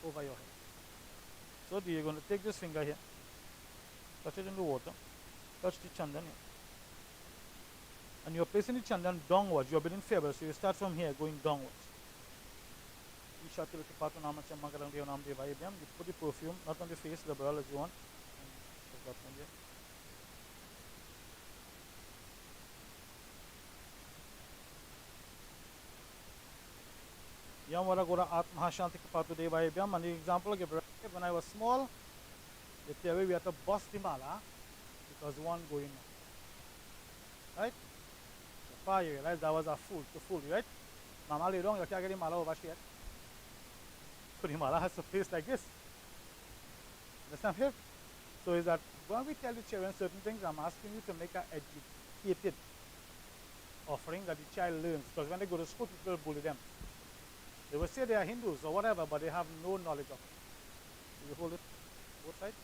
S2: Over your head. So you're going to take this finger here, touch it in the water, touch the chandan here, And you're placing the chandan downwards. You're building febles, so you start from here going downwards. You put the perfume not on the face, liberal as you want. Yam wara gora atma shanti kapatu devayabhyam. And the example I give, when I was small, they tell me we had to bust the mala because one going on. Right? The you realize that was a fool to fool you, right? Mama lay down, you can't get the mala over here. So the mala has to face like this. Understand here? So is that when we tell the children certain things, I'm asking you to make an educated offering that the child learns. Because when they go to school, people will bully them. They will say they are Hindus or whatever, but they have no knowledge of it. So you hold it both sides.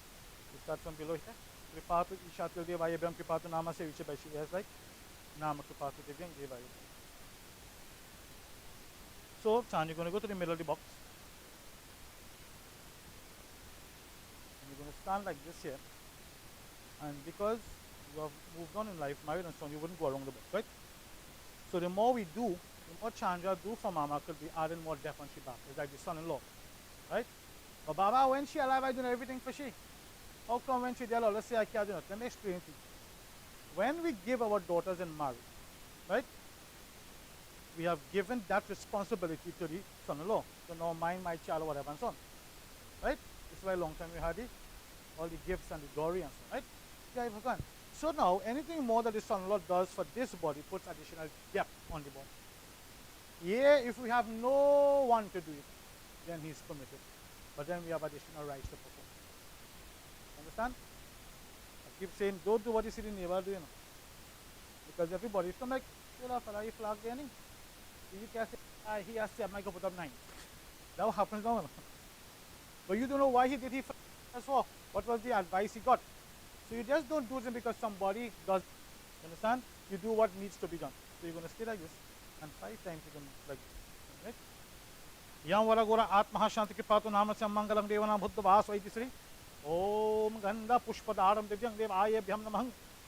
S2: You start from below here. Kripatu Ishatil Devayabhyam Kripatu Nama Sevicha Bashi. Yes, right? Nama Kripatu Devyam Devayabhyam. So, Chan, you're going to go to the middle of the box. And you're going to stand like this here. And because you have moved on in life, married and so on, you wouldn't go around the box, right? So the more we do, the more Chandra do for Mama could be adding more depth on she back. It's like the son-in-law, right? But Baba, when she alive, I do everything for she. How come when she dead, let's say I can't do it? Let me explain to you. When we give our daughters in marriage, right? We have given that responsibility to the son-in-law. So now mind my child or whatever and so on. Right? This is why a long time we had all the gifts and the glory and so on, right? Yeah, I've forgotten. So now anything more that the son-in-law does for this body puts additional depth on the body. Yeah, if we have no one to do it, then he's permitted. But then we have additional rights to perform. Understand? I keep saying, don't do what you see the neighbor do, you know. Because everybody come like, you flag there, you can say, he has 7, I can put up 9. That happens now. But you don't know why he did it. That's all. What was the advice he got? So you just don't do it because somebody does. You understand? You do what needs to be done. So you're going to stay like this. And 5 times you can like this. Right? Yam vara gora atma shanti kripatu nama se mangalam devanam buddha vas 83. Om ganda pushpadaram divyam devayabhyam namah.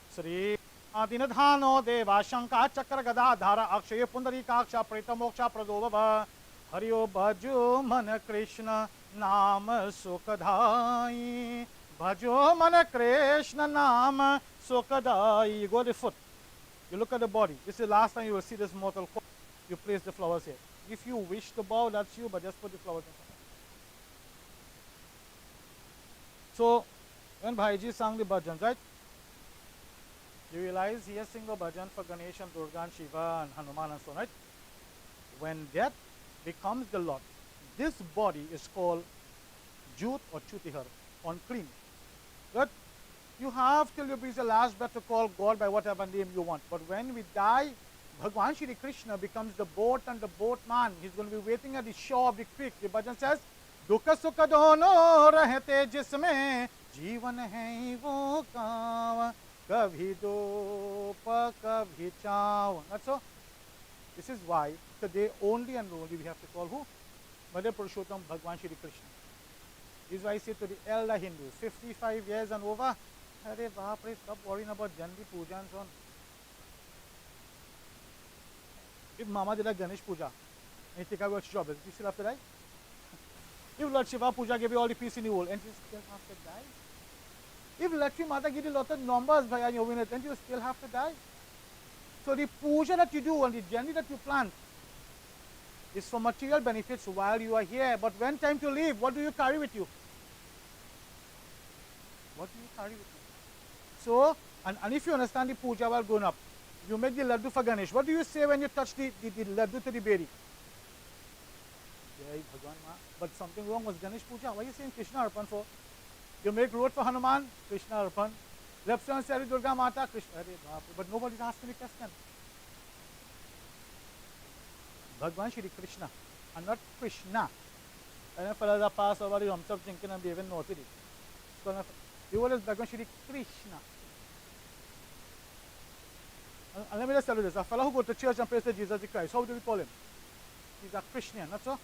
S2: Sri Adinadhano deva shanka chakra gada dhara akshay pundarikaksha preta moksha pradobhava. Hariyo bhaju man Krishna nama sukadhai. Bhajo mana Krishna nama sukadhai. You go to the foot. You look at the body. This is the last time you will see this mortal coil. You place the flowers here. If you wish to bow, that's you, but just put the flowers in. So, when Bhaiji sang the bhajans, right? You realize he has sing the bhajan for Ganesh and Durga and Shiva and Hanuman and so on, right? When that becomes the lot, this body is called Jut or Chutihar, unclean. Good? You have till you breathe the last breath to call God by whatever name you want. But when we die, Bhagwan Shri Krishna becomes the boat and the boatman. He's going to be waiting at the shore of the creek. The bhajan says, Dukha sukha dono rahte jisme जीवन है वो कावा कभी दो कभी चाव. That's all. This is why today only and only we have to call who? Mother Purushottam Bhagwan Shri Krishna. This is why I say to the elder Hindus, 55 years and over, Hare Bapre, stop worrying about Jandi Puja and so on. If Mama did a Ganesh Puja, and you take away your job, you still have to die? If Lord Shiva Puja gave you all the peace in the world, and you still have to die? If Lakshmi Mata gives you a lot of numbers and you win it, then you still have to die? So the puja that you do and the jandi that you plant is for material benefits while you are here. But when time to leave, what do you carry with you? What do you carry with you? So, and if you understand the puja while growing up, you make the laddu for Ganesh. What do you say when you touch the laddu to the berry? But something wrong was Ganesh puja. Why are you saying Krishna Arpan for? You make road for Hanuman, Krishna Arpan. Left hand side Durga Mata, Krishna. But nobody's asking the question. Bhagwan Shri Krishna and not Krishna. And if fellas are passed over the Ramsab thinking and they even know it. So the word is Bhagwan Shri Krishna. And let me just tell you this. A fellow who goes to church and prays to Jesus the Christ, how do we call him? He's a Christian, not so?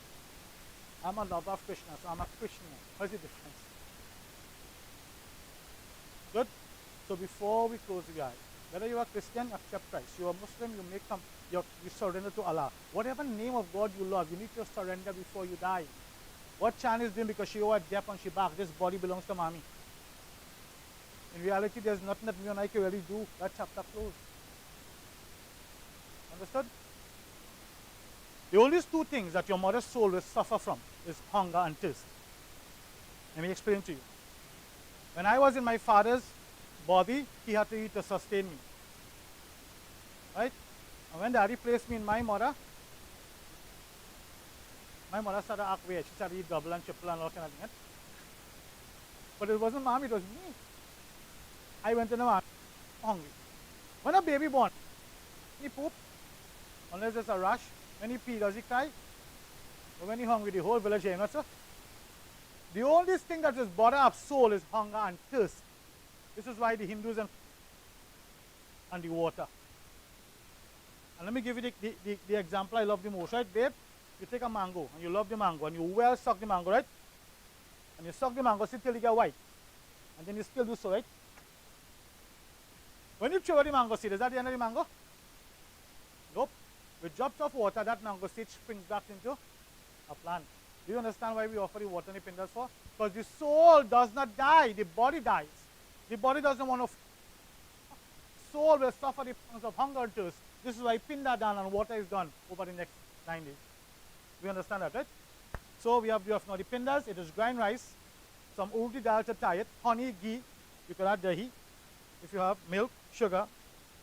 S2: I'm a lover of Krishna, so I'm a Christian. What's the difference? Good? So before we close the eye,
S6: Whether you are Christian, accept Christ. You are Muslim, you surrender to Allah. Whatever name of God you love, you need to surrender before you die. What Chan is doing because she was deaf and she back, this body belongs to mommy. In reality, there's nothing that me and I can really do. That chapter closed. Understood? The only two things that your mother's soul will suffer from is hunger and thirst. Let me explain to you. When I was in my father's body, he had to eat to sustain me. Right? And when daddy placed me in my mother started to act weird. She started to eat double and triple and all kind of things. But it wasn't mommy, it was me. I went in the mommy hungry. When a baby born, he poop, unless there's a rush. When he pee, does he cry? But when he hungry, the whole village here, not so? The only thing that is bother up soul is hunger and thirst. This is why the Hindus and the water. And let me give you the example I love the most, right, babe? You take a mango and you love the mango and you well suck the mango, right? And you suck the mango till you get white. And then you still do so, right? When you throw the mango seed, is that the end of the mango? Nope. With drops of water, that mango seed springs back into a plant. Do you understand why we offer the water and the pindas for? Because the soul does not die, the body dies. The body doesn't want to. Soul will suffer the pangs of hunger and thirst. This is why pinda done and water is done over the next 9 days. We understand that, right? So we have now the pindas. It is grind rice, some urdi dal to tie it, honey, ghee. You can add dahi. If you have milk, sugar,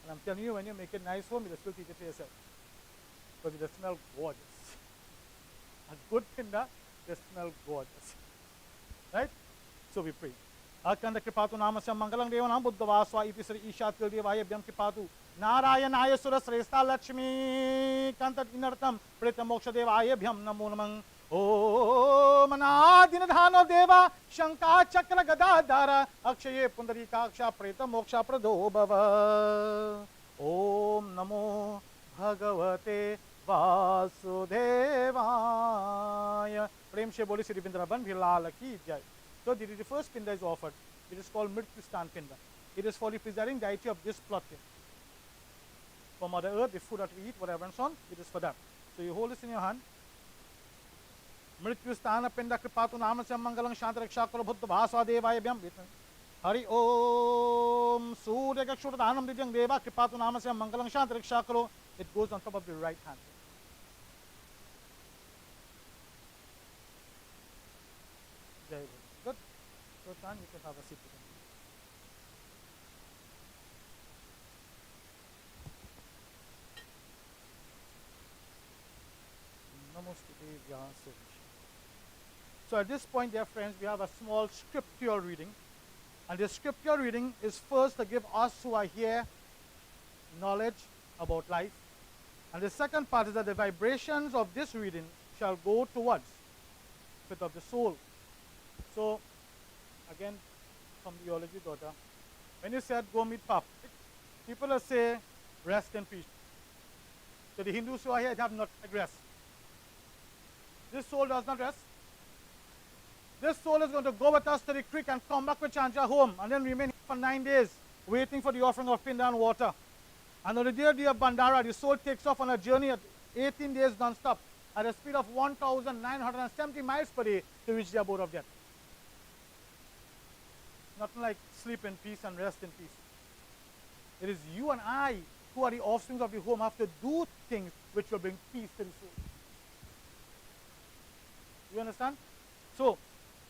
S6: and I'm telling you, when you make it nice home, you just will eat it for yourself. Because it just smells gorgeous. A good pinda, they smell gorgeous. Right? So we pray. Akanda kripatu namasya mangalang devanam buddhavaswa iti sri isha tildevaya byam kripatu narayanaya surasresta lakshmi kantat inartam preta moksha devaya bhyam namo namang Om anadinadhano deva shanka chakra gadadhara akshaye pundarikaksha preta moksha prado bhava Om namo bhagavate Vasudevaya. Prem se boli Sri Vrindavan Bhilala ki jai. So the first pinda is offered. It is called Mrityustan pinda. It is for the preserving deity of this plot here. For Mother Earth, the food that we eat, whatever and so on, it is for that. So you hold this in your hand. Mrityustana pinda kripatu namasya mangalang shantaraksha buddha bhasva devaya byam. Hari Om Surya Gakshuradhanam Didyang Deva kripatu namasya mangalang shantaraksha. It goes on top of the right hand. Good. So Chan, you can have a seat. So at this point, dear friends, we have a small scriptural reading. And the scriptural reading is first to give us who are here knowledge about life. And the second part is that the vibrations of this reading shall go towards fit of the soul. So, again, from the Eulogy daughter, when you said go meet Papa, people will say rest in peace. So the Hindus who are here have not rest. This soul does not rest. This soul is going to go with us to the creek and come back with Chancha home and then remain here for 9 days waiting for the offering of pinda and water. And on the day of Bandara, the soul takes off on a journey at 18 days non-stop at a speed of 1,970 miles per day to reach the abode of death. Nothing like sleep in peace and rest in peace. It is you and I who are the offspring of the home have to do things which will bring peace to the soul. You understand? So,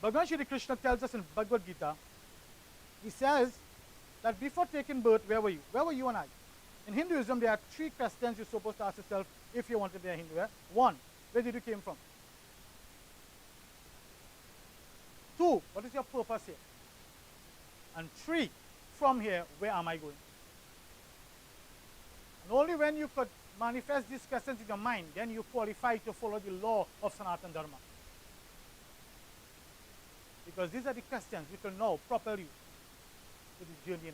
S6: Bhagavan Shri Krishna tells us in Bhagavad Gita, he says that before taking birth, where were you? Where were you and I? In Hinduism, there are 3 questions you're supposed to ask yourself if you want to be a Hindu. Eh? 1, where did you came from? 2, what is your purpose here? And 3, from here, where am I going? And only when you could manifest these questions in your mind, then you qualify to follow the law of Sanatana Dharma. Because these are the questions which will now propel you to the journey.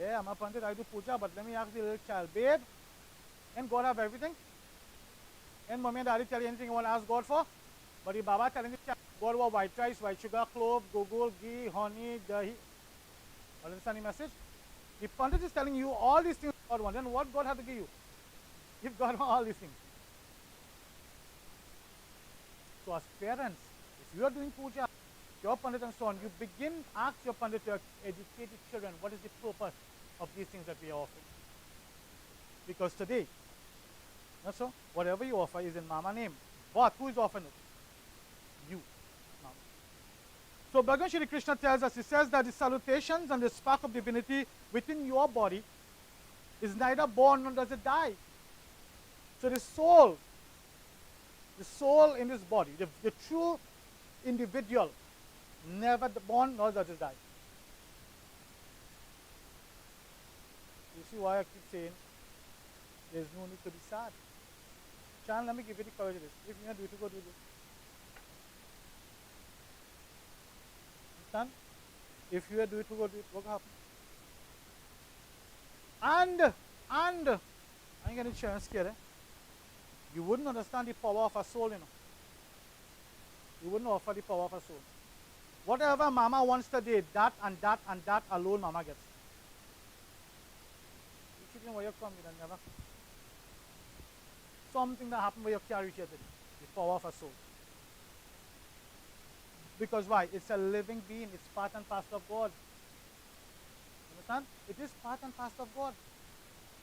S6: Yeah, I'm a pandit, I do puja, but let me ask the little child, babe, and God have everything? And mommy and daddy tell you anything you want to ask God for? But the Baba telling the child, God want white rice, white sugar, clove, gogol, ghee, honey, dahi. Understand the message? The Pandit is telling you all these things God wants. Then what God had to give you? Give God all these things. So as parents, if you are doing puja, your Pandit and so on, you begin, ask your Pandit to educate the children. What is the purpose of these things that we are offering? Because today, that's so, whatever you offer is in Mama name. But who is offering it? You. Mama. So Bhagavan Shri Krishna tells us, he says that the salutations and the spark of divinity within your body is neither born nor does it die. So the soul in this body, the true individual, never born nor does it die. You see why I keep saying there's no need to be sad. Chan, let me give you the courage of this. If you do it, go do this. Understand? If you do it, go do it. What will happen? And I'm getting scared. You wouldn't understand the power of a soul, you know. You wouldn't offer the power of a soul. Whatever Mama wants today, that and that and that alone Mama gets. You children, where you come, you never. Something that happened where you carry here today. The power of a soul. Because why? It's a living being. It's part and parcel of God. Understand? It is part and parcel of God.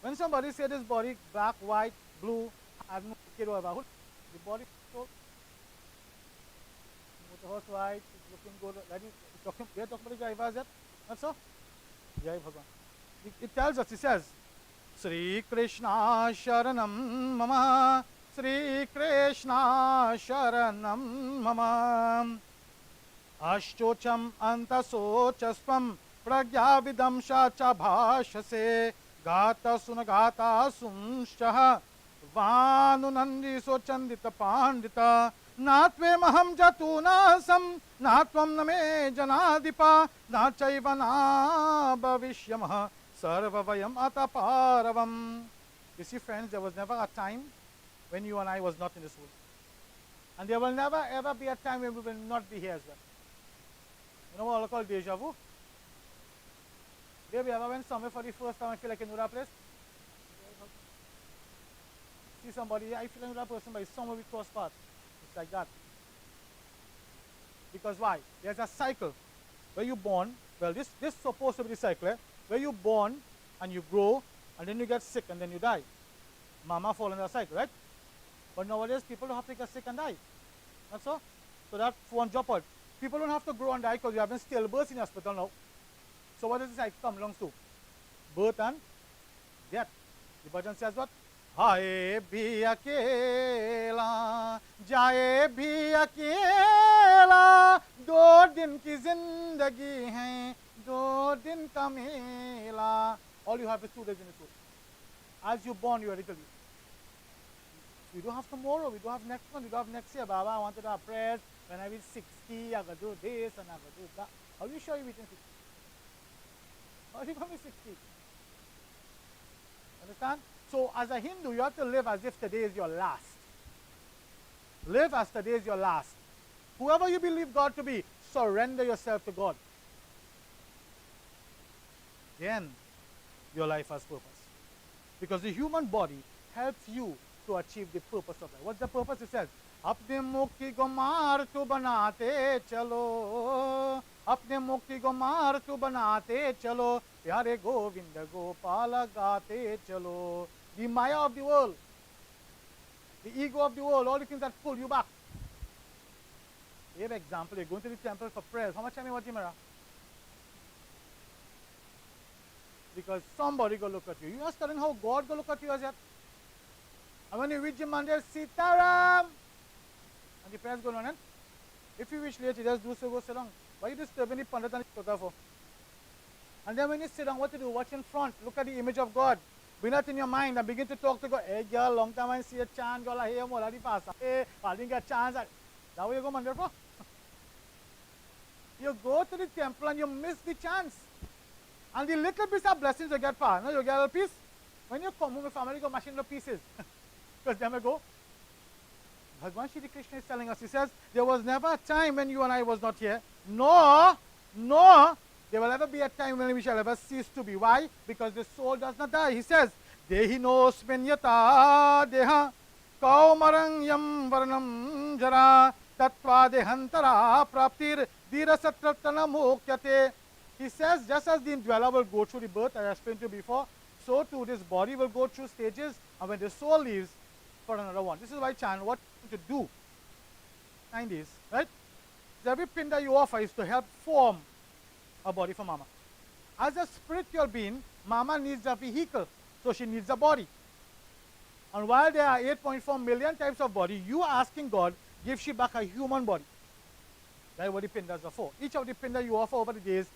S6: When somebody says this body, black, white, blue, I don't know, kid or whatever, the body, soul, the horse white, it's looking good. We are talking about the drivers yet? Not so? Jai Bhagavan. It tells us, it says, Sri Krishna Sharanam Mama, Sri Krishna Sharanam Mama, Ashtocham Antasochaspam, Pragyavidam Shacha Bhashase, Gata Sunagata Sumshaha, Vanunandi Sochandita Pandita, Natve Maham Jatunasam, Natvam Name Janadipa, Nachayvana Bhavishyamaha, Sarvavayam Ataparavam. You see, friends, there was never a time when you and I was not in this world. And there will never ever be a time when we will not be here as well. You know what I call deja vu? Have you ever went somewhere for the first time and feel like you know that place? See somebody, I feel like I know that person, but it's somewhere we cross paths. It's like that. Because why? There's a cycle. Where you're born, well, this is supposed to be the cycle, eh? Where you're born and you grow and then you get sick and then you die. Mama fall in that cycle, right? But nowadays people don't have to get sick and die. That's all. So that's one drop out. People don't have to grow and die because you haven't stillbirths in the hospital now. So what does this cycle come along to? Birth and death. The bhajan says what? Aaye bhi akela, jaye bhi akela, do din ki zindagi hai, do din ka mela. All you have is 2 days in this world. As you're born, you are ready to leave. We don't have tomorrow, we don't have next month, we don't have next year. Baba, I wanted to have prayers. When I reach 60, I'm going to do this and I'm going to do that. How are you sure you're reaching 60? How are you going to be 60? Understand? So as a Hindu, you have to live as if today is your last. Live as today is your last. Whoever you believe God to be, surrender yourself to God. Then your life has purpose. Because the human body helps you to achieve the purpose of life. What's the purpose? It says, अपने मुक्ति को मार तू बनाते चलो, अपने मुक्ति को मार तू बनाते चलो, प्यारे गोविंद गोपाल गाते चलो. The Maya of the world, the ego of the world, all the things that pull you back. Give an example, you're going to the temple for prayers. How much time you watch Mirror? Because somebody go look at you. You are studying how God go look at you as yet. And when you reach the mandir, Sitaram, and the prayers going on, and if you wish later, just do so, go sit down. Why are you disturbing the pandit and the kota for? And then when you sit down, what to do? Watch in front. Look at the image of God. Bring that in your mind and begin to talk to God. Hey girl, long time I see a chant, girl, I hear more than the past. Hey, I didn't get a chance. That way you go mandir for? You go to the temple and you miss the chance. And the little bits of blessings you get for. No, you get a piece. When you come home with family, you go mashing the pieces. Because then we go. Bhagavan Shri Krishna is telling us, he says, there was never a time when you and I was not here, nor There will ever be a time when we shall ever cease to be. Why? Because the soul does not die. He says, Dehi nosmin yata deha kaumarang yam varnam jara tatva dehantara praptir dirasatratana mokyate. He says, just as the indweller will go through the birth, I explained to you before, so too this body will go through stages, and when the soul leaves, for another one. This is why Chan, what to do 9 days, right? So every pinda you offer is to help form a body for mama. As a spiritual being, mama needs a vehicle, so she needs a body. And while there are 8.4 million types of body, you are asking God, give she back a human body. That's what the pindas are for. Each of the pinda you offer over the days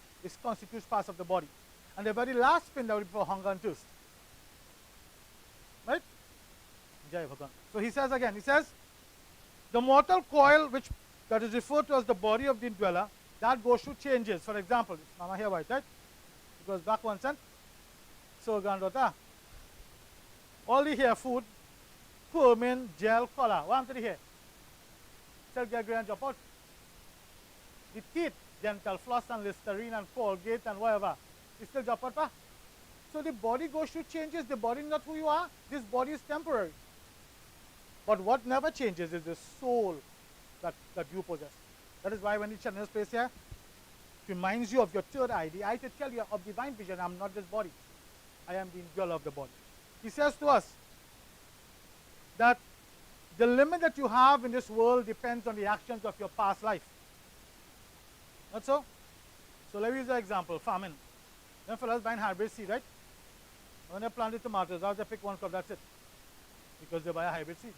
S6: constitutes parts of the body. And the very last pinda will be for hunger and thirst. Right? So he says again, he says, the mortal coil which that is referred to as the body of the indweller, that goes through changes. For example, mama here white, right? It goes back one cent. So granddaughter, all the hair food, permanent gel color. What happened to the hair? Still get grand drop out. The teeth, dental floss and Listerine and Colgate and whatever, it still drop out, pa? So the body goes through changes. The body is not who you are. This body is temporary. But what never changes is the soul that you possess. That is why when the channel place here, it reminds you of your third eye. The eye to tell you of divine vision, I'm not this body. I am the indweller of the body. He says to us that the limit that you have in this world depends on the actions of your past life. Not so? So let me use an example, famine. Then fellas buying hybrid seed, right? When they plant the tomatoes, how they pick one cup, that's it. Because they buy a hybrid seed.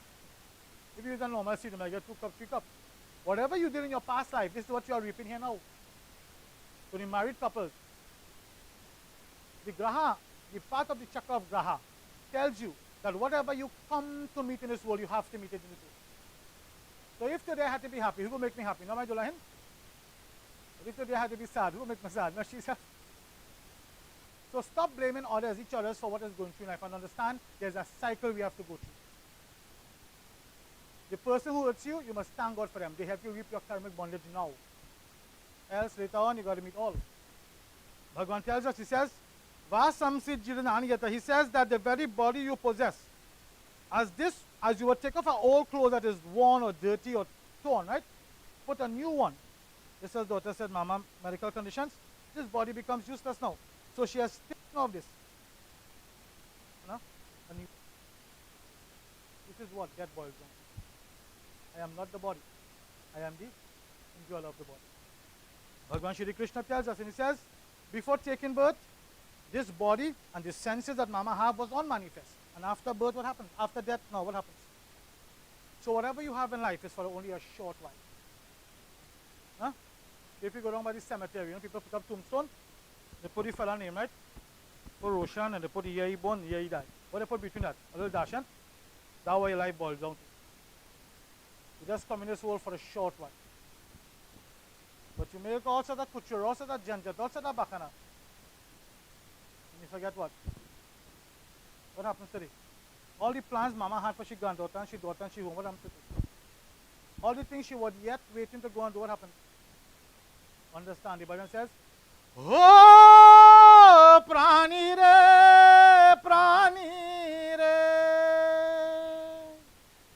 S6: If you use a normal seed, you might get 2 cups, 3 cups. Whatever you did in your past life, this is what you are reaping here now. So the married couples, the graha, the part of the chakra of graha, tells you that whatever you come to meet in this world, you have to meet it in this world. So if today I had to be happy, who will make me happy? No, my Jolahin? If today I had to be sad, who will make me sad? No, she said. So stop blaming others, each other for what is going through in life and understand there's a cycle we have to go through. The person who hurts you, you must thank God for them. They help you reap your karmic bondage now. Else later on you got to meet all. Bhagavan tells us, he says, he says that the very body you possess, as you would take off an old clothes that is worn or dirty or torn, right? Put a new one. This is daughter said, Mama, medical conditions, this body becomes useless now. So she has taken off this. You know? This is what that boils down. I am not the body. I am the indweller of the body. Bhagavan Shri Krishna tells us, and he says, before taking birth, this body and the senses that mama have was unmanifest. And after birth, what happens? After death, now what happens? So whatever you have in life is for only a short while. Huh? If you go down by the cemetery, you know, people put up tombstone, they put the fella name, right? Put Roshan and they put the year he born, the year he died. What they put between that? A little darshan. That's why your life boils down to. You just come in this world for a short while. But you make all sorts of kuchur, all sorts of janjat, all sorts of bakana. And you forget what? What happens today? All the plans mama had for she granddaughter and she daughter and she home, what happens today? All the things she was yet waiting to go and do, what happens? Understand? The Bible says, Oh, prani re,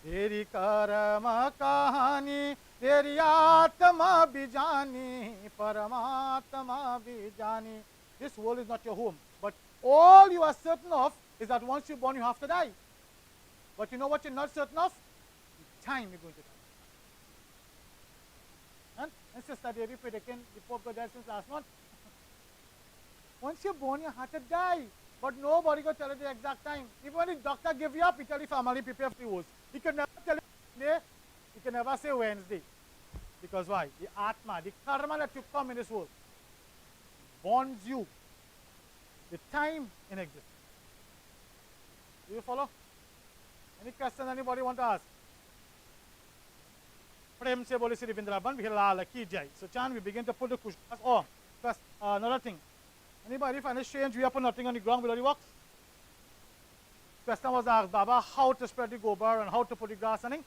S6: teri karma kahani, teri atma bijani, paramatma bijani. This world is not your home, but all you are certain of is that once you're born, you have to die. But you know what you're not certain of? The time you're going to die. And Sister Devi predicting the Pope got dead since last month. Once you're born, you have to die. But nobody can tell you the exact time. Even when the doctor gives you up, he tell the family prepare for the worst. He can never tell you Monday, he can never say Wednesday. Because why? The Atma, the karma that you come in this world, bonds you the time in existence. Do you follow? Any question anybody want to ask? Prem se bole Sri Vindraban, we la ki jai. So Chan, we begin to put the cushion. Oh, plus another thing. Anybody find it strange we have put nothing on the ground below the box? Question was asked, Baba, how to spread the gobar and how to put the grass on it?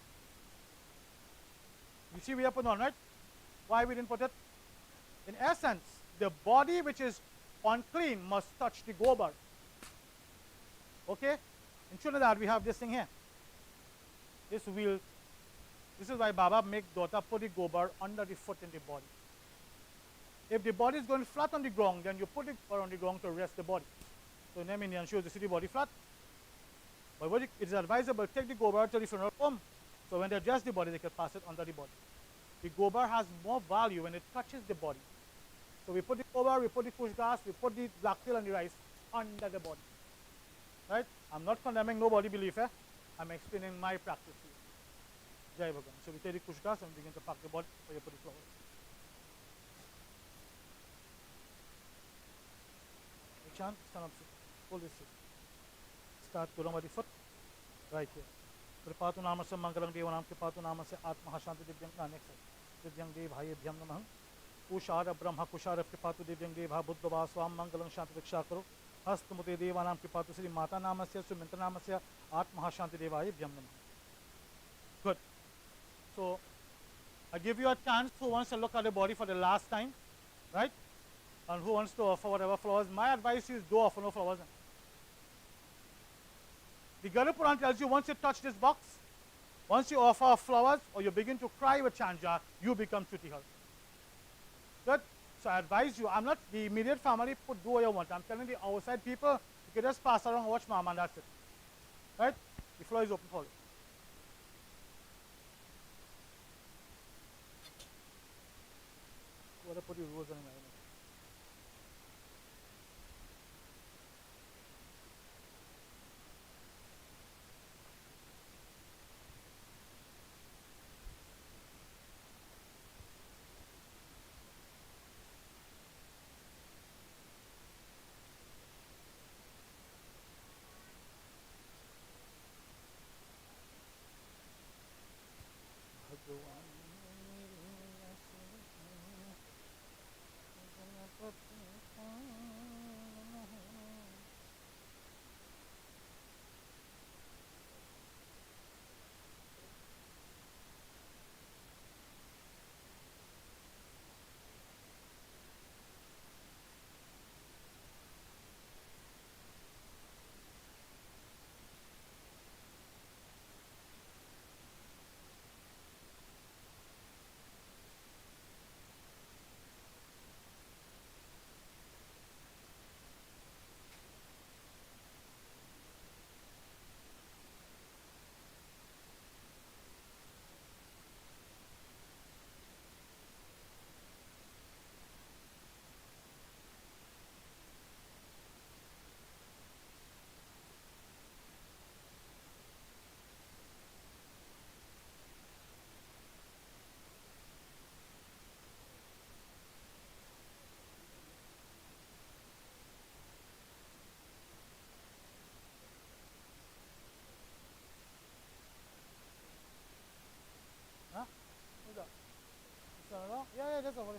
S6: You see we have put on, right? Why we didn't put it? In essence, the body which is unclean must touch the gobar. Okay? In Trinidad, we have this thing here. This wheel. This is why Baba make daughter put the gobar under the foot in the body. If the body is going flat on the ground, then you put it on the ground to rest the body. So in them Indian shows you see the body flat. But it is advisable, take the gobar to the funeral home. So when they dress the body, they can pass it under the body. The gobar has more value when it touches the body. So we put the gobar, we put the kush grass, we put the blacktail and the rice under the body. Right? I'm not condemning nobody belief, eh? I'm explaining my practice to you. Jai Bhagwan. So we take the kush grass and begin to pack the body where you put the flowers. Chant, stand up, hold this seat. Start going by the foot, right here. Kripatu Namasa Mangalang Devanam Kripatu Namasa Atmahashanti Divyang, next side. Divyang Dev Hayadhyam Namaham. Kushara Brahma Kushara Kripatu Divyang Deva Buddha Swam Mangalang Shanti Vikshakaro. Hastamute Devanam Kripatu Sri Mata Namasya Sumintra Namasya Atmahashanti Deva Hayadhyam Namaham. Good. So, I give you a chance who wants to look at the body for the last time, right? And who wants to offer whatever flowers. My advice is don't offer no flowers. The Guru Puran tells you once you touch this box, once you offer flowers or you begin to cry with Chanja, you become Trutihal. Good? So I advise you, I'm not the immediate family, do what you want. I'm telling the outside people, you can just pass around and watch Mama and that's it. Right? The floor is open for you. What I put your rose on my Yeah, that's all.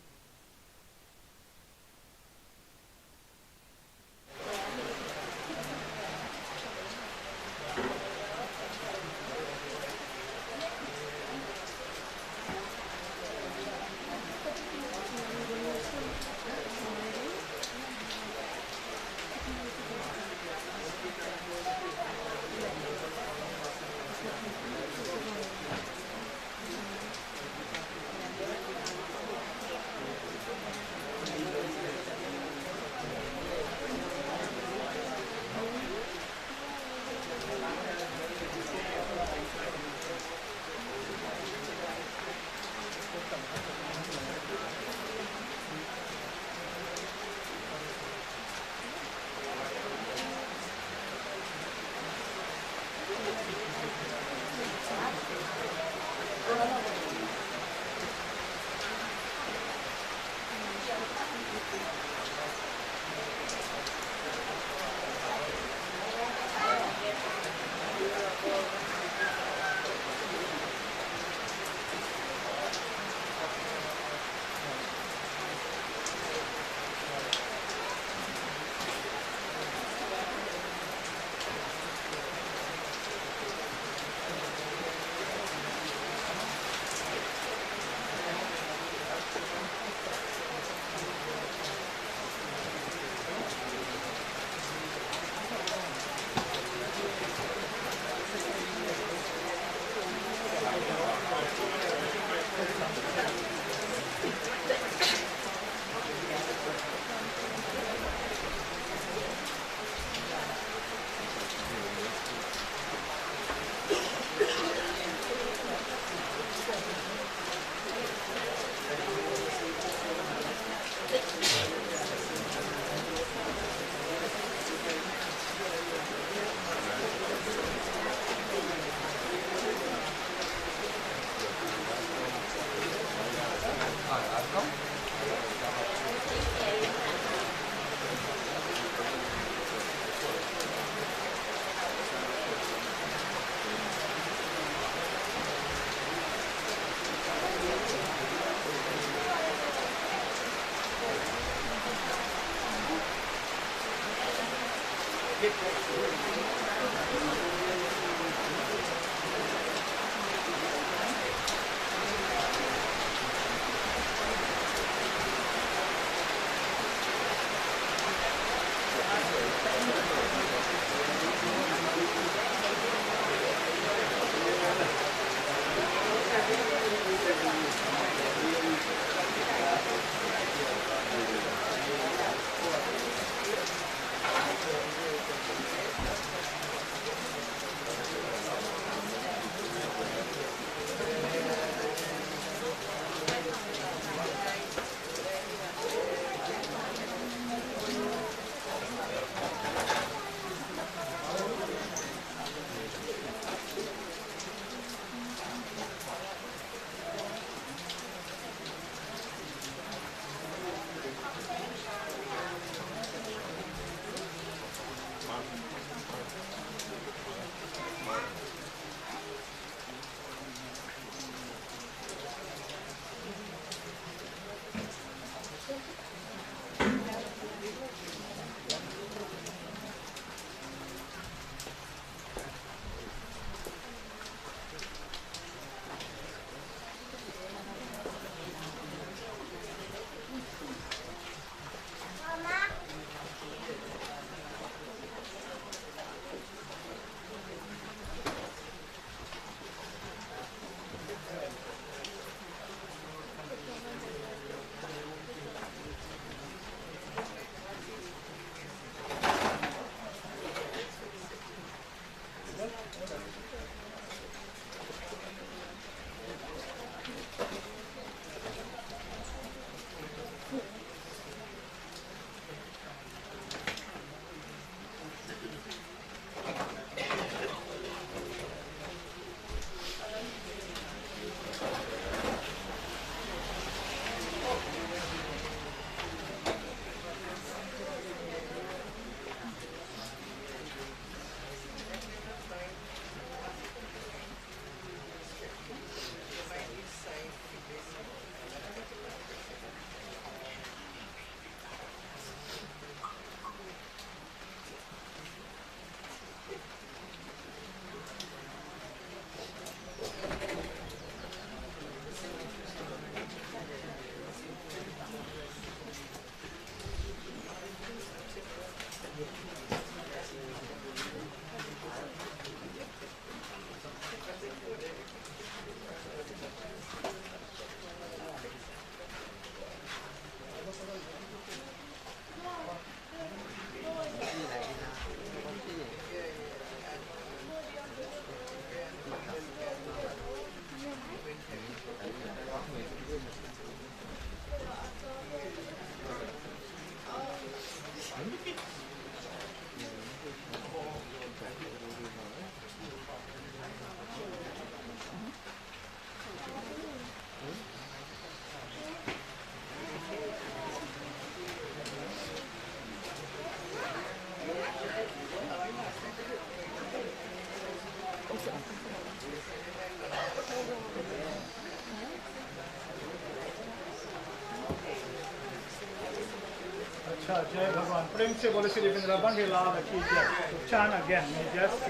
S2: अच्छा जय भगवान प्रेम से बोले श्री वृंदावन हे लाल की जय. So chant again, we just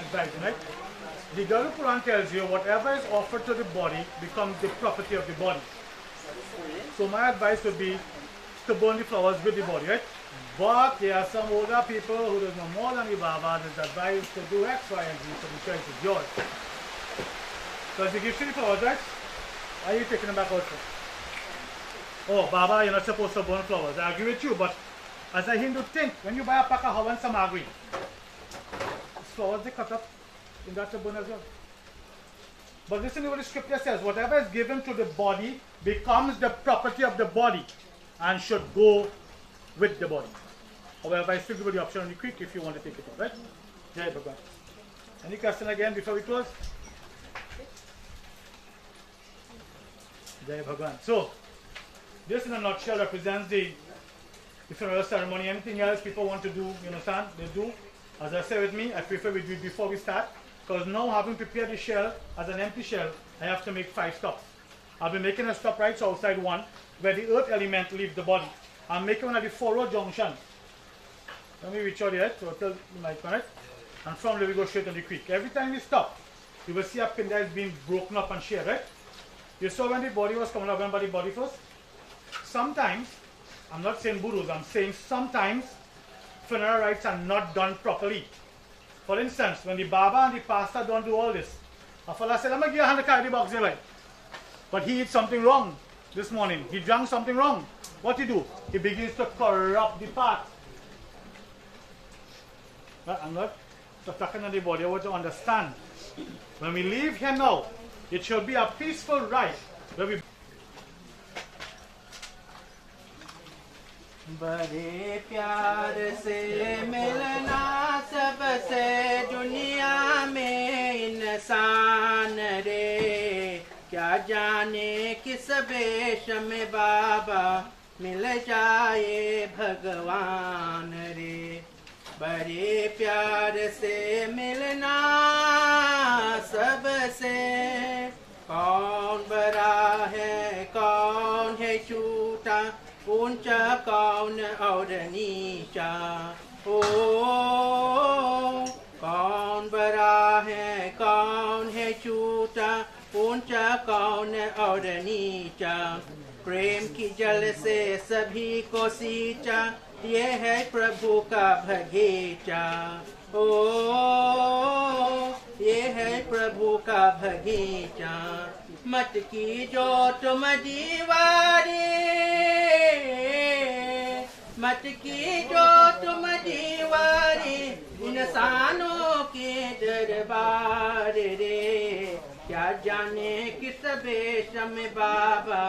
S2: advise, right? The Garuda Puran tells you whatever is offered to the body becomes the property of the body. So my advice would be to burn the flowers with the body, right? But there are some older people who don't know more than the Baba is advised to do X, Y, and Z, so the choice is yours. So as you give to the flowers, right? Why are you taking them back out for? Oh, Baba, you're not supposed to burn flowers. I agree with you, but as a Hindu, think, when you buy a pack of Havan Samagri, flowers they cut up, in that to burn as well. But listen to what the scripture says. Whatever is given to the body becomes the property of the body and should go with the body. However, I still give you the option on the quick if you want to take it out, right? Jai Bhagwan. Any question again before we close? Jai Bhagwan. So, this in a nutshell represents the funeral ceremony. Anything else people want to do, you understand, they do. As I say with me, I prefer we do it before we start. Because now, having prepared the shell as an empty shell, I have to make 5 stops. I'll be making a stop right outside one, where the earth element leaves the body. I'm making one at the 4-road junction. Let me reach out here, so tell you might connect. And from there we go straight on the creek. Every time we stop, you will see a pin that is being broken up and shared, right? You saw when the body was coming up, remember the body first? Sometimes, I'm not saying Boodoos, I'm saying sometimes funeral rites are not done properly. For instance, when the Baba and the pastor don't do all this, a fella said, I'm going to give you a hand to carry the box, right? But he did something wrong this morning. He drank something wrong. What he do? He begins to corrupt the part. I'm not attacking on the body. I want to understand. When we leave here now, it should be a peaceful rite where we
S5: बड़े प्यार से मिलना सबसे दुनिया में इंसान रे क्या जाने किस वेश में बाबा मिल जाए भगवान रे बड़े प्यार से मिलना सबसे कौन बड़ा है कौन है छोटा ऊंचा कौन और नीचा ओ कौन बड़ा है कौन है छोटा ऊंचा कौन और नीचा प्रेम की जल से सभी को सींचा ये है प्रभु का बगीचा ओ ये है प्रभु का बगीचा मत की जो तुम दीवारी मत की जो तुम दीवारी इंसानों के दरबार रे क्या जाने किस वेश में बाबा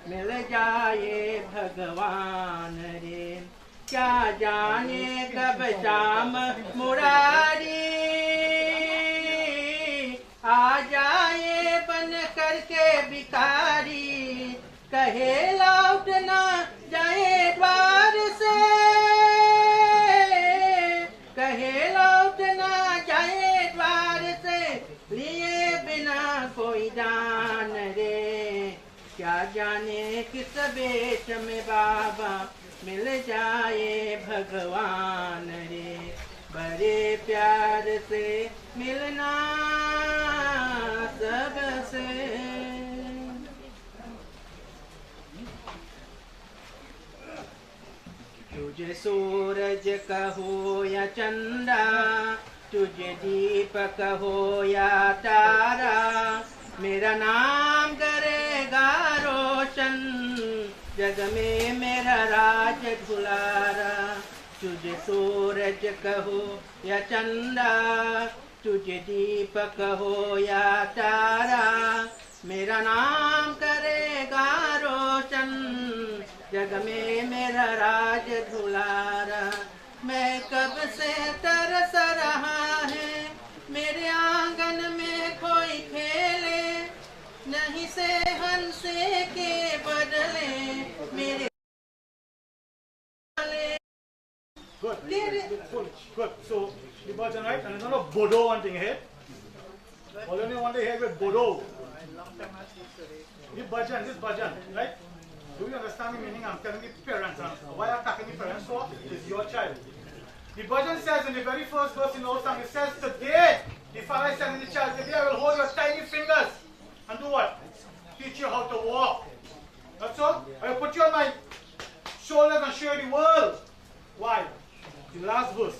S5: मिल जाए भगवान रे क्या जाने कब शाम मुरारी आ जाए बन करके भिखारी कहे लौट ना जाए द्वार से कहे लौट ना जाए द्वार से लिए बिना कोई दान रे क्या जाने किस वेश में बाबा मिल जाए भगवान रे बड़े प्यार से मिलना सबसे तुझे सूरज कहो या चंदा तुझे दीपक हो या तारा मेरा नाम करेगा रोशन जग में मेरा राज दुलारा तुझे सूरज कहो या चंदा तुझे दीपक हो या तारा मेरा नाम करेगा रोशन जग में मेरा राज दुलारा मैं कब से तरस रहा है मेरे आंगन में कोई खेले नहीं से हंसे के बदले मेरे
S2: Good. So, the button right, and there's not a Boodoo one thing here. All only one here with Boodoo. This bhajan, right? Do you understand the meaning? I'm telling the parents. Why I'm attacking the parents for? It's your child. The bhajan says in the very first verse in the old song, it says, today, the father is telling the child, today I will hold your tiny fingers and do what? Teach you how to walk. That's all. I will put you on my shoulders and show you the world. Why? The last verse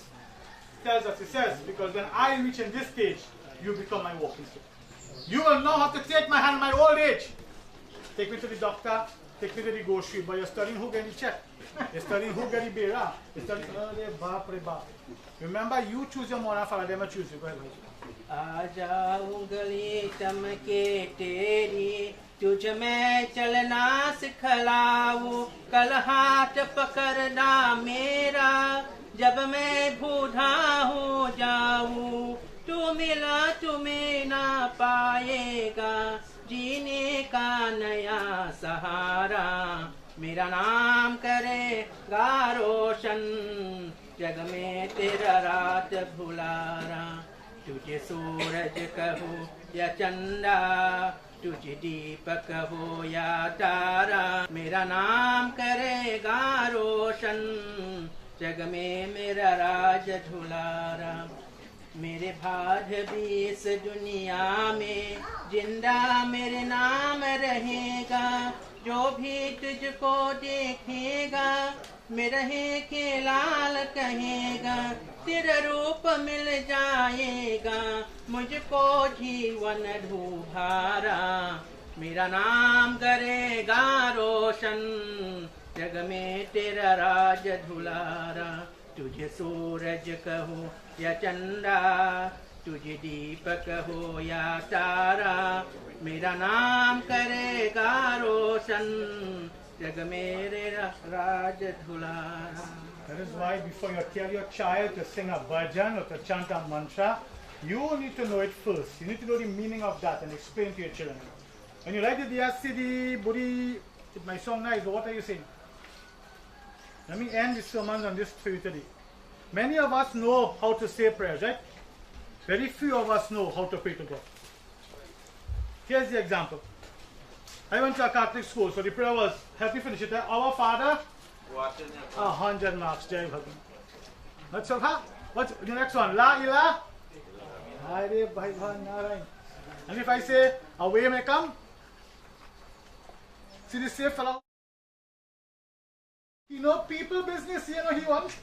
S2: tells us, it says, because when I reach in this stage, you become my walking stick. You will now have to take my hand in my old age take me to the doctor, take me to the grocery, but you're studying who get the check. You're studying who get the bera. You're studying, remember, you choose your mother, father, them choose you. Go ahead.
S5: आजा उंगली चमके तेरी तुझ में चलना सिखलाऊं कल हाथ पकड़ना मेरा जब मैं बूढ़ा हो जाऊं तू मिला तुम्हें ना पाएगा जीने का नया सहारा मेरा नाम करेगा रोशन जग में तेरा रात भुलारा तुझे सूरज कहो या चंदा तुझे दीपक हो या तारा मेरा नाम करेगा रोशन जग में मेरा राज झुलारा मेरे भाग भी इस दुनिया में जिंदा मेरे नाम रहेगा जो भी तुझको देखेगा मेरे के लाल कहेगा तेरा रूप मिल जाएगा मुझको जीवन ढूंढारा मेरा नाम करेगा रोशन जग में तेरा राज धुलारा तुझे सूरज कहो या चंदा तुझे दीपक हो या तारा मेरा नाम करेगा रोशन जग मेरे राज Dhulara.
S2: That is why before you tell your child to sing a bhajan or to chant a mantra, you need to know it first. You need to know the meaning of that and explain to your children. When you write the Diyasidi, Budi, my song nice, but what are you saying? Let me end this sermon on this for you today. Many of us know how to say prayers, right? Very few of us know how to pray to God. Here's the example. I went to a Catholic school, so the prayer was, help me finish it. Our Father, 100 marks, Jai Bhagan. That's all, huh? What's the next one? La ilaha. Hare Bhaivan Narayan. And if I say, away may come, see this safe fellow? You know people business, you know he wants.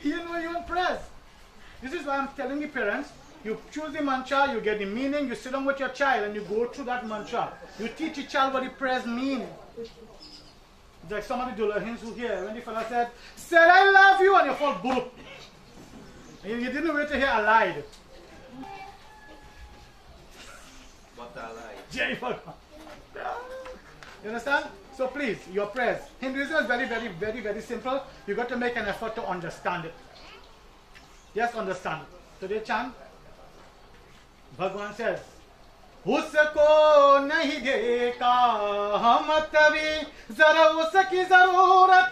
S2: He know you want prayers. This is why I'm telling the parents, you choose the mantra, you get the meaning, you sit down with your child and you go through that mantra. You teach your child what the prayers mean. It's like somebody do hymns who here, when the fella said I love you, and you fall boop. And you didn't wait to hear I lied.
S5: What I like.
S2: Jai Bhagwan. You understand? So please, your prayers. Hinduism is very, very, very, very simple. You got to make an effort to understand it. Just understand it. So they chant. Bhagwan says, उसको नहीं देखा हम तभी जरा उसकी जरूरत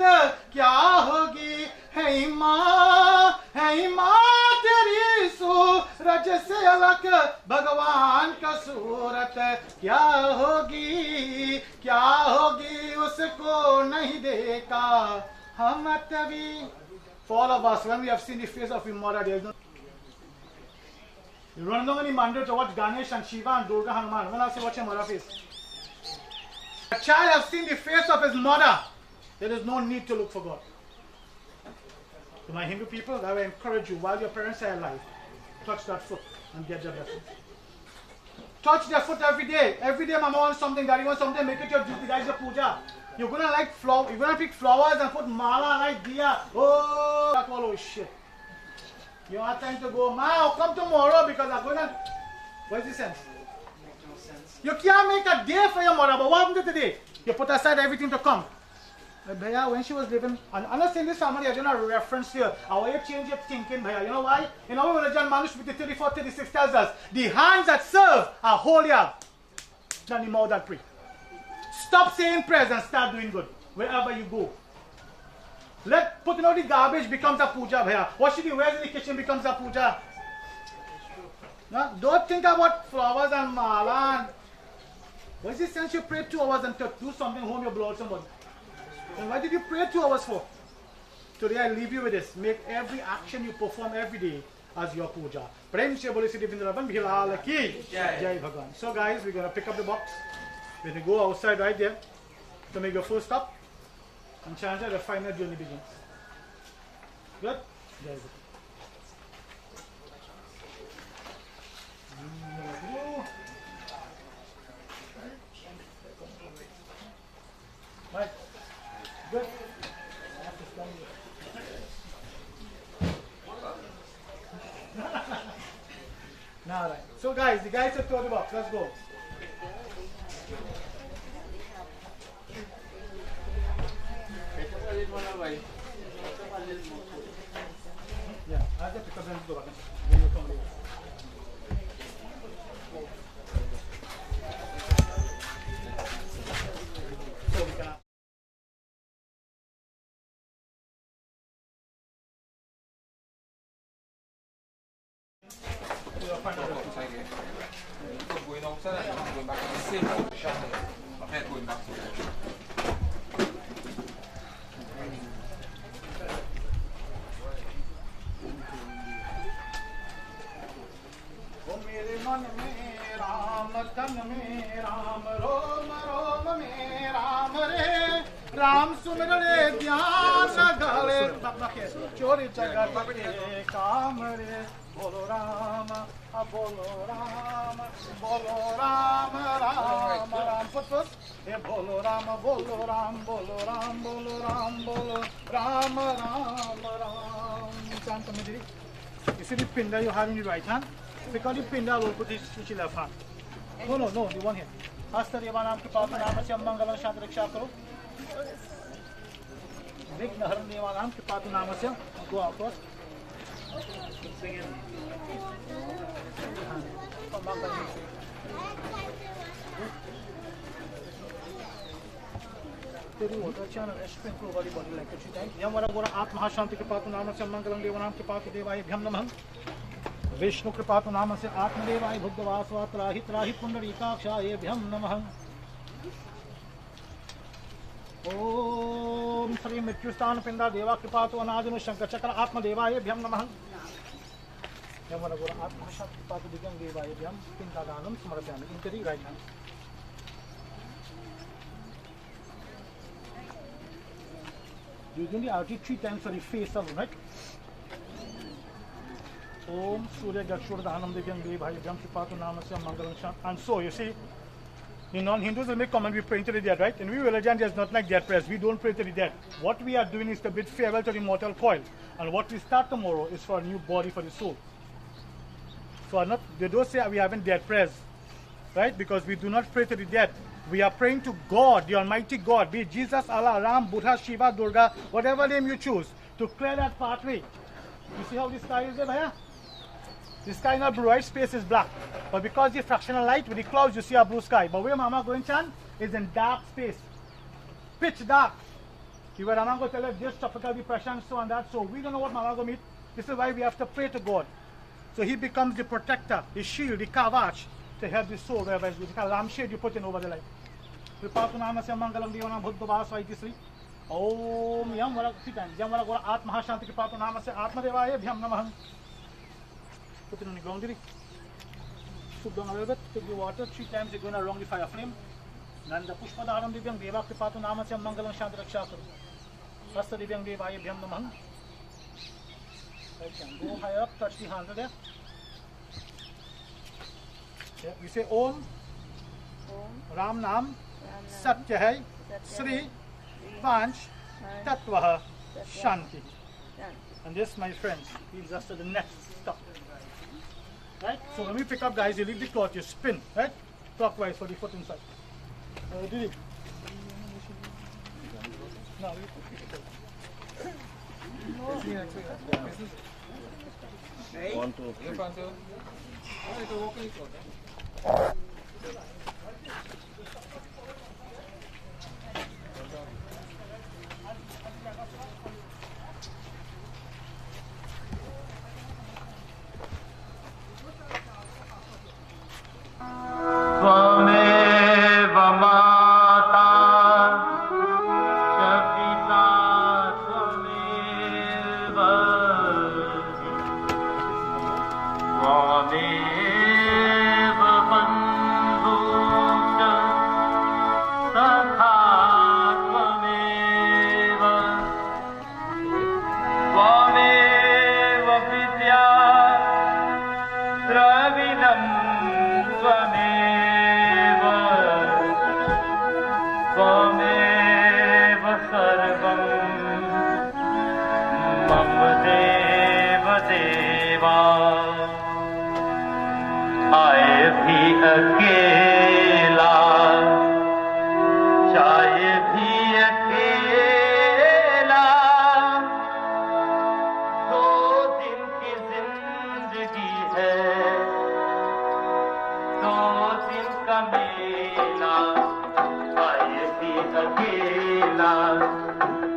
S2: क्या होगी है माँ तेरी सूरज से अलग भगवान का सूरत क्या होगी उसको नहीं देखा हम तभी. For all of us, when we have seen the face of your mother, there is no. You run down any mandir to watch Ganesh and Shiva and Durga Hanuman. When I say watch your mother face. A child has seen the face of his mother. There is no need to look for God. To my Hindu people, I will encourage you, while your parents are alive, touch that foot and get your blessing. Touch their foot every day. Every day mama wants something, daddy wants something, make it your duty. That is your puja. You're gonna like flower, you're gonna pick flowers and put mala like diya. Oh, that's all shit. You have time to go, Ma, I'll come tomorrow because I'm going to... What's the sense?
S5: Makes no sense.
S2: You can't make a day for your mother, but what happened today? You put aside everything to come. Bhaiya, when she was living, and I'm not saying this family, I'm doing a reference here. How you change your thinking, Bhaiya. You know why? You know when religion manuscript 34, 36 tells us, the hands that serve are holier than the mouth that pray. Stop saying prayers and start doing good, wherever you go. Let putting out the garbage becomes a puja, bhaiya. Washing the wares in the kitchen becomes a puja. No? Don't think about flowers and mala. What is the sense you pray 2 hours and to do something home you blow out somebody? And why did you pray 2 hours for? Today I leave you with this. Make every action you perform every day as your puja. Prem se Boysie Vrindavan Bhilal ki Jai Bhagwan. So guys, we're going to pick up the box. We're going to go outside right there to make your first stop. And change the final journey begins. Good? Jai Bhagwan.
S6: Right. Good. Now, right. So, guys, the guys have told the box. Let's go. Yeah, I'll just pick up and go back. So we can. मेरे मन में राम तन में राम रोम रोम में राम रे राम सुमिरने ध्यान लगावे चोरी जगत के काम रे बोलो राम बोलो राम राम राम पुत ये बोलो राम बोलो राम बोलो राम बोलो राम बोलो Ram Ram Ram chant me. You see the pin that you have in your right hand? Because the pin that will put it in your left hand. No, the one here. Hasta Devanam Kipata Namasya Mangalam Shantraksha Karo. Make Naharan Devanam Kipata Namasya. Go out first. तेरी water channel sprinkle over the body like a time. Yamara Gora Atma Shanti Kipatu Namasya Mangalam Devanam Kipatu Devaya Bhyamnamam. Vishnu Kripatu Namasya Atma Devaya Bhugavasva Trahi Trahi Pundarikakshaye Bhyamnamam. Om Sri Mityustan Pinda Deva Kripatu Anadinu Shankachakra Atma Devaya Bhyamnamam. Yamara Gora Atma Shanti Kipatu Divyam Devaya Bhyam Pinda Danam Samarapyami. Into the right hand. Using the arti 3 times for the face of right. Om Surya Jakshur Dhanam Divyam Devaya Bhyam Kripatu Namasya Mangalam Shan. And so you see, in non-Hindus will make comment, we pray to the dead, right? And we religion is not like dead prayers. We don't pray to the dead. What we are doing is to bid farewell to the mortal coil. And what we start tomorrow is for a new body for the soul. So not, they don't say we haven't dead prayers, right? Because we do not pray to the dead. We are praying to God, the Almighty God, be it Jesus, Allah, Ram, Buddha, Shiva, Durga, whatever name you choose, to clear that pathway. You see how the sky is there, Bhaiya? The sky is not blue, right? Space is black. But because the fractional light with the clouds, you see a blue sky. But where Mama going, Chan, is in dark space. Pitch dark. See where Mama going to tell us this tropical depression, so and that. So we don't know what Mama going to meet. This is why we have to pray to God. So he becomes the protector, the shield, the kavach, to help the soul wherever it's with. The lampshade you put in over the light. Kripatu Namasya Mangalam Devanam Bhuddhavasva Itisri. Om Yam Vara 3 times. Yam Vara Gora Atma Shanti Kripatu Namasya Atma Devaya Bhyam Namaham. Put it on the ground, Diri. Put down a little bit, take the water, 3 times you're going around the fire flame. Nanda Pushpadaram Divyam Deva Kripatu Namasya Mangalam Shanti Rakshakar. Hasta Divyam Devaya Bhyam Namaham. Go higher up, touch the handle there. Yeah, we say Om Ram Nam Satya Hai Sri Panch Tattva Shanti. And this, my friends, leads us to the next stop. Right? So when we pick up, guys, you leave the cloth, you spin, right? Clockwise for the foot inside. Did it? No, One, two, three.
S1: Swameva Mata Shabita Swameva Swameva Bandhuja Sakha Swameva Swameva Vidya Dravidam Swameva Swameva अकेला, चाहे भी अकेला, 2 दिन की जिंदगी है, 2 दिन का मेला, चाहे भी अकेला,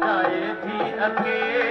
S1: चाहे भी अकेला।